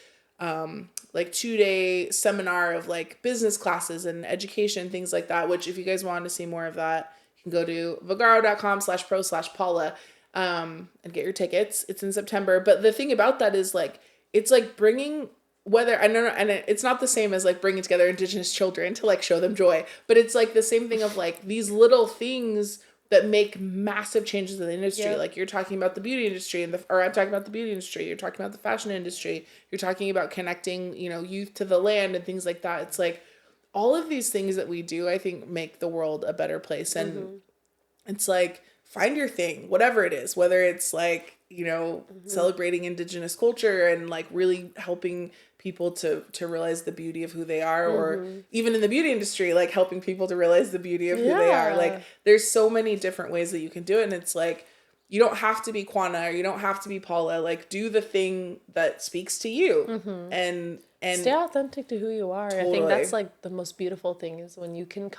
2-day seminar of like business classes and education, things like that, which if you guys want to see more of that, you can go to vagaro.com/pro/Paula and get your tickets. It's in September. But the thing about that is like, it's like bringing whether, I don't know, and it's not the same as like bringing together Indigenous children to like show them joy, but it's like the same thing of like these little things that make massive changes in the industry. Yep. Like you're talking about the beauty industry or I'm talking about the beauty industry. You're talking about the fashion industry. You're talking about connecting, youth to the land and things like that. It's like all of these things that we do, I think, make the world a better place. And it's like, find your thing, whatever it is, whether it's like, celebrating Indigenous culture and like really helping people to realize the beauty of who they are, or even in the beauty industry, like helping people to realize the beauty of who they are. Like there's so many different ways that you can do it. And it's like, you don't have to be Quannah or you don't have to be Paula, like do the thing that speaks to you and stay authentic to who you are. Totally. I think that's like the most beautiful thing is when you can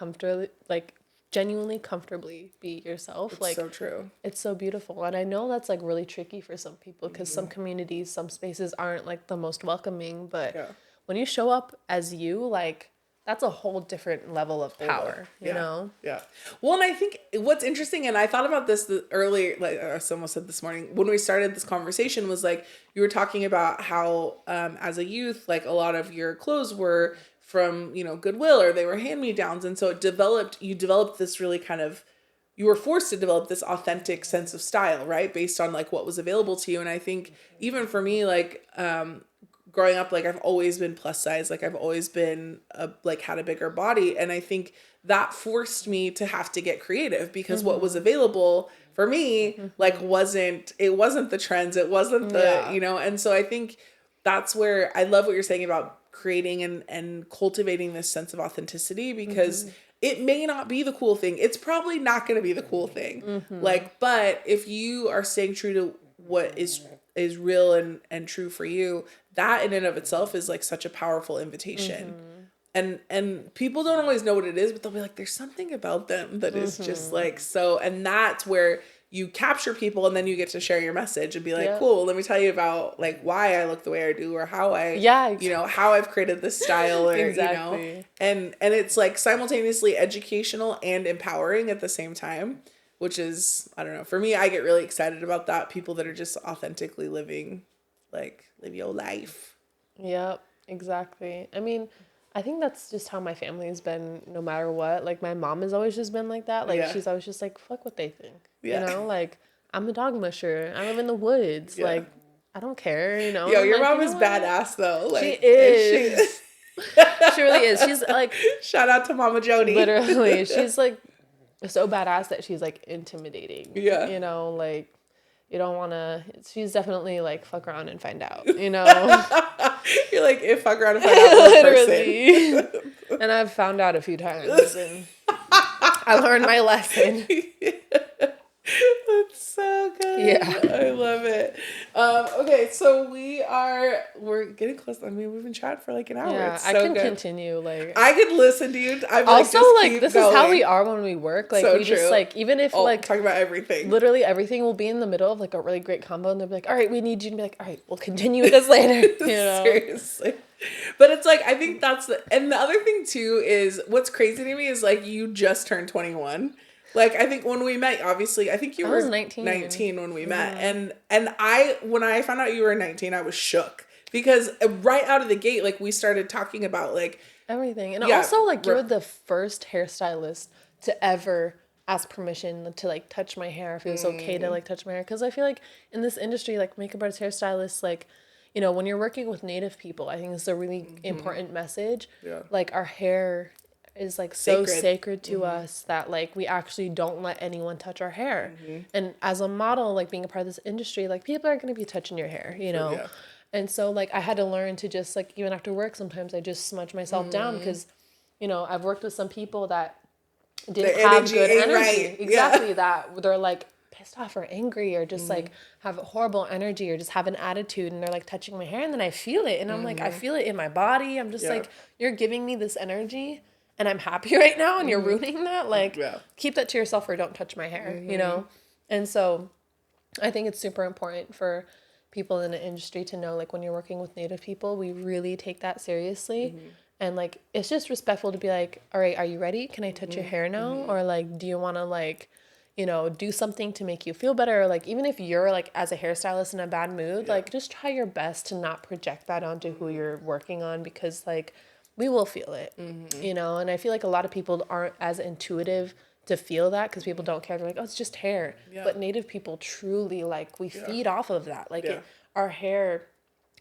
genuinely comfortably be yourself. It's like so true. It's so beautiful. And I know that's like really tricky for some people because some communities, some spaces aren't like the most welcoming, but when you show up as you, like that's a whole different level of power, you know? Yeah. Well, and I think what's interesting, and I thought about this earlier, like I almost said this morning, when we started this conversation, was like, you were talking about how as a youth, like a lot of your clothes were from, Goodwill, or they were hand-me-downs. And so you developed this really you were forced to develop this authentic sense of style, right? Based on like what was available to you. And I think even for me, like, growing up, like I've always been plus size, like I've always been had a bigger body. And I think that forced me to have to get creative because what was available for me, like it wasn't the trends. It wasn't and so I think that's where I love what you're saying about creating and cultivating this sense of authenticity, because it may not be the cool thing. It's probably not going to be the cool thing. But if you are staying true to what is real and true for you, that in and of itself is like such a powerful invitation. And people don't always know what it is, but they'll be like, there's something about them that is just like so, and that's where you capture people, and then you get to share your message and be like, cool, let me tell you about like why I look the way I do, or how I, how I've created this style, or, and it's like simultaneously educational and empowering at the same time, which is, I don't know, for me, I get really excited about that. People that are just authentically living, like live your life. Yep, exactly. I mean, I think that's just how my family's been no matter what. Like my mom has always just been like that. Like she's always just like, fuck what they think. You know, like I'm a dog musher. I live in the woods. Like I don't care, Yo, your mom is badass though. Like she is. She really is. She's like, shout out to Mama Jody. Literally. She's like so badass that she's like intimidating. Yeah. You know, like you don't want to, she's definitely like fuck around and find out, you know? You're like, if fuck around and find out one person. And I've found out a few times and I learned my lesson. That's so good. Yeah. I love it. Okay, so we're getting close. I mean, we've been chatting for like an hour. Yeah, it's so I can good. continue. Like I could listen to you. I'm also like, like this going. is how we are when we work. Like so we true. just like, even if like talking about everything, literally everything will be in the middle of like a really great combo, and they'll be like, all right, we need you to be like, all right, we'll continue with this later. You know? Seriously. But it's like, I think and the other thing too is what's crazy to me is like you just turned 21. Like, I think when we met, obviously, I think you were 19 when we met. And when I found out you were 19, I was shook. Because right out of the gate, like, we started talking about, like... everything. And also, like, you're the first hairstylist to ever ask permission to, like, touch my hair. If it was okay to, like, touch my hair. Because I feel like in this industry, like, makeup artists, hairstylists, like... You know, when you're working with Native people, I think it's a really important message. Yeah. Like, our hair is, like, so sacred to us that, like, we actually don't let anyone touch our hair. And as a model, like, being a part of this industry, like, people are going to be touching your hair, you know? Yeah. And so, like, I had to learn to just, like, even after work, sometimes I just smudge myself down because, you know, I've worked with some people that didn't have good energy. Right. Exactly, that they're, like, pissed off or angry or just like have horrible energy or just have an attitude, and they're like touching my hair, and then I feel it, and I'm like, I feel it in my body. I'm just like, you're giving me this energy, and I'm happy right now and you're ruining that, like, Yeah. keep that to yourself or don't touch my hair, you know? And so I think it's super important for people in the industry to know, like, when you're working with Native people, we really take that seriously. And, like, it's just respectful to be like, all right, are you ready? Can I touch your hair now? Or, like, do you want to, like, you know, do something to make you feel better? Or, like, even if you're, like, as a hairstylist in a bad mood, like, just try your best to not project that onto who you're working on, because, like, we will feel it, you know? And I feel like a lot of people aren't as intuitive to feel that, because people don't care. They're like, oh, it's just hair. But Native people truly, like, we feed off of that. Like, our hair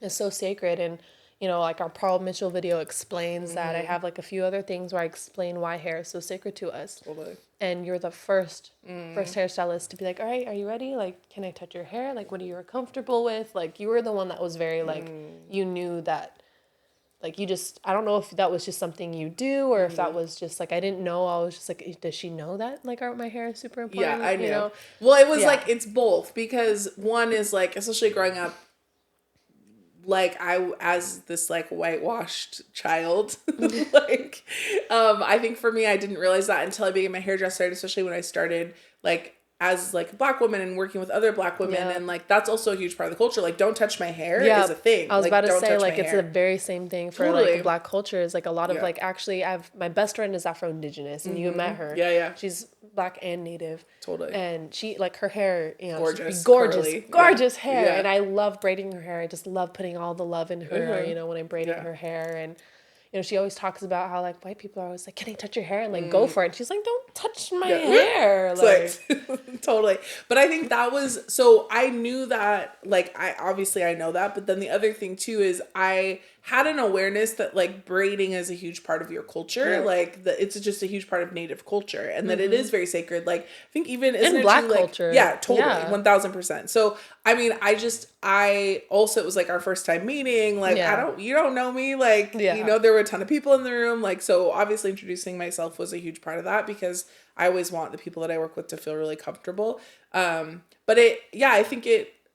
is so sacred. And, you know, like, our Paul Mitchell video explains that. I have, like, a few other things where I explain why hair is so sacred to us. Totally. And you're the first hairstylist to be like, all right, are you ready? Like, can I touch your hair? Like, what are you comfortable with? Like, you were the one that was very, like, you knew that, like, you just, I don't know if that was just something you do, or if that was just, like, I didn't know. I was just like, does she know that, like, my hair is super important? Yeah, I knew. You know? Well, it was like, it's both, because one is, like, especially growing up, like, I, as this, like, whitewashed child, like, I think for me, I didn't realize that until I became a hairdresser, especially when I started, like, as, like, a Black woman and working with other Black women. And, like, that's also a huge part of the culture. Like, don't touch my hair is a thing. I was like, about to don't say, touch like, my it's hair. the very same thing for, like, Black culture. Is, like, a lot of, like, actually, my best friend is Afro-Indigenous, and you met her. Yeah. She's Black and Native. Totally. And she, like, her hair, you know, Gorgeous. gorgeous hair. Yeah. And I love braiding her hair. I just love putting all the love in her, you know, when I'm braiding her hair. And, you know, she always talks about how, like, white people are always like, can I touch your hair? And, like, go for it. And she's like, don't touch my hair. Like, totally. But I think that was, so I knew that, like, I know that, but then the other thing too is I had an awareness that, like, braiding is a huge part of your culture. Like, it's just a huge part of Native culture, and that it is very sacred. Like, I think even in Black culture. Yeah, totally. 1000%. So, I mean, I also, it was, like, our first time meeting. Like, you don't know me. Like, you know, there were a ton of people in the room. Like, so obviously introducing myself was a huge part of that, because I always want the people that I work with to feel really comfortable. But I think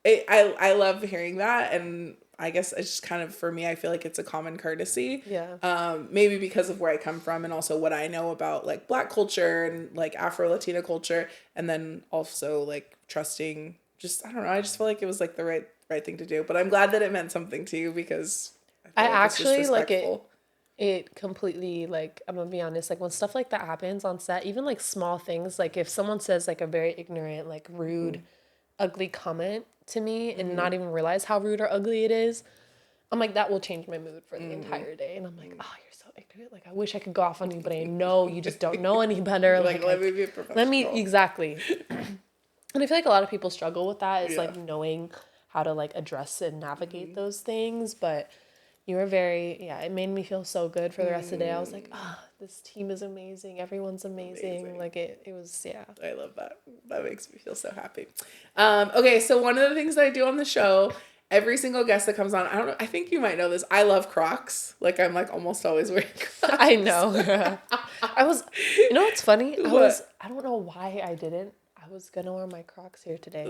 I love hearing that. And I guess it's just kind of, for me, I feel like it's a common courtesy. Yeah. Maybe because of where I come from, and also what I know about, like, Black culture and, like, Afro-Latina culture. And then also, like, trusting, just, I don't know. I just feel like it was, like, the right thing to do. But I'm glad that it meant something to you, because I actually, like, it completely, like, I'm gonna be honest, like, when stuff like that happens on set, even, like, small things, like, if someone says, like, a very ignorant, like, rude, ugly comment to me and not even realize how rude or ugly it is, I'm like, that will change my mood for the entire day. And I'm like, oh, you're so ignorant. Like, I wish I could go off on you, but I know you just don't know any better. Like, let me be professional. Exactly. And I feel like a lot of people struggle with that, is like, knowing how to, like, address and navigate those things. But you were it made me feel so good for the rest of the day. I was like, this team is amazing. Everyone's amazing. Like, it was, I love that. That makes me feel so happy. Okay, so one of the things that I do on the show, every single guest that comes on, I don't know, I think you might know this, I love Crocs. Like, I'm, like, almost always wearing Crocs. I know. You know what's funny? I don't know why I didn't. I was gonna wear my Crocs here today.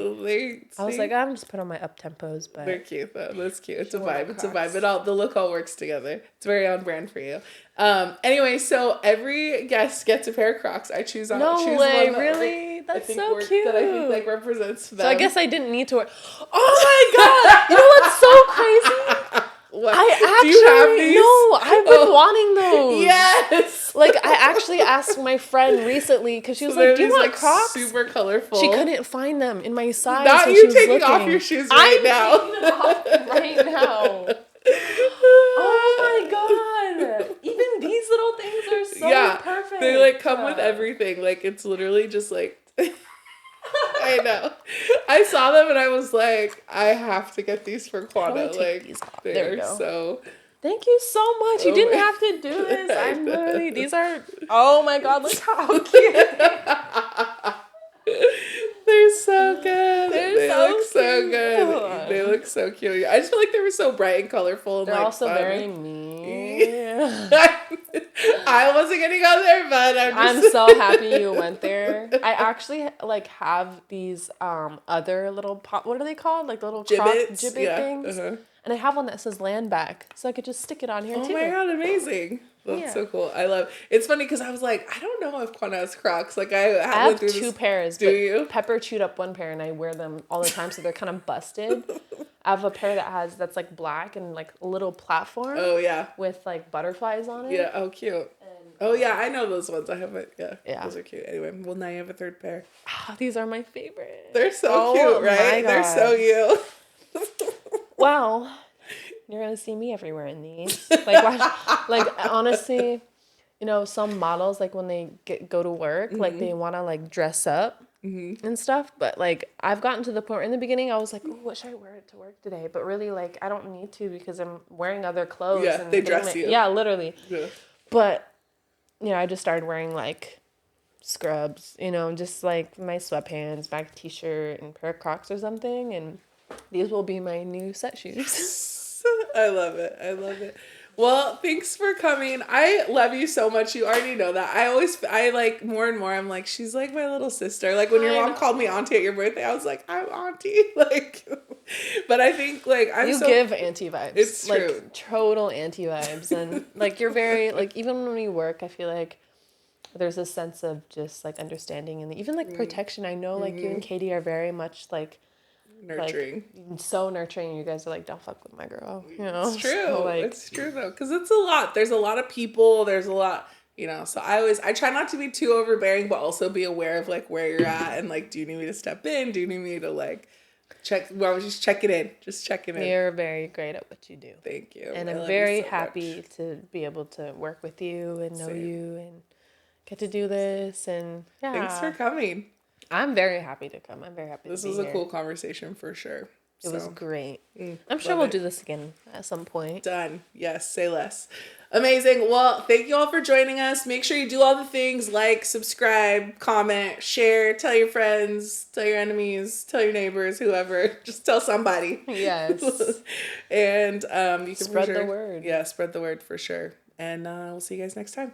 I was like, I'm just put on my up-tempos, but they're cute though. That's cute. It's a vibe. It's a vibe. The look all works together. It's very on brand for you. Anyway, so every guest gets a pair of Crocs. I choose one. No way, really? That's so cute. That I think, like, represents them. So I guess I didn't need to wear. Oh my god! You know what's so crazy? What? Do you have these? No, I've been wanting those. Yes. Like, I actually asked my friend recently, because she was like, do you want, like, Crocs? Super colorful. She couldn't find them in my size. Not you taking off your shoes now. I'm taking them off right now. Oh my god. Even these little things are so perfect. They, like, come with everything. Like, it's literally just, like... I know. I saw them and I was like, I have to get these for Quannah. Like, they're so... Thank you so much. You didn't have to do this. I'm literally... These are... Oh my god, look how cute they're so good. They look so cute. good. They look so cute. I just feel like they were so bright and colorful. And, they're like, also fun. very mean. I wasn't gonna go there, but I'm so happy you went there. I actually, like, have these other little what are they called? Like, little gibbet things. And I have one that says land back, so I could just stick it on here too. Oh my god, amazing. That's so cool. I love. It's funny because I was like, I don't know if Quannah has Crocs. Like I have two pairs. Do you? Pepper chewed up one pair, and I wear them all the time, so they're kind of busted. I have a pair that's like black and like a little platform. Oh yeah. With like butterflies on it. Yeah. Oh, cute. And, yeah, I know those ones. I have it. Yeah. Those are cute. Anyway, well now you have a third pair. Oh, these are my favorite. They're so cute, right? They're so you. Well, you're gonna see me everywhere in these. Like honestly, you know, some models like when they go to work, like they want to like dress up and stuff. But like I've gotten to the point where in the beginning I was like, oh, what should I wear to work today? But really, like I don't need to because I'm wearing other clothes. Yeah, and they dress you. Yeah, literally. Yeah. But you know, I just started wearing like scrubs, you know, just like my sweatpants, black t-shirt, and pair of Crocs or something, and these will be my new set shoes. I love it. Well, thanks for coming. I love you so much. You already know that. I like more and more. I'm like, she's like my little sister. Like when your mom called me auntie at your birthday, I was like, I'm auntie. Like, but I think like you give auntie vibes. It's true. Like total auntie vibes, and like you're very like even when we work, I feel like there's a sense of just like understanding and even like protection. I know like you and Katie are very much like nurturing, like, so nurturing. You guys are like, don't fuck with my girl, you know. It's true. So, like, it's true though, because it's a lot. There's a lot of people. There's a lot, you know. So I try not to be too overbearing, but also be aware of like where you're at and like, do you need me to step in? Do you need me to like check? Well, just check it in. Just checking in. You're very great at what you do. Thank you. And I'm very happy to be able to work with you and know you and get to do this. And yeah, thanks for coming. I'm very happy to come. I'm very happy to be here. This was a cool conversation for sure. It was great. I'm sure we'll do this again at some point. Done. Yes, say less. Amazing. Well, thank you all for joining us. Make sure you do all the things like subscribe, comment, share, tell your friends, tell your enemies, tell your neighbors, whoever. Just tell somebody. Yes. And you can spread the word. Yeah, spread the word for sure. And we'll see you guys next time.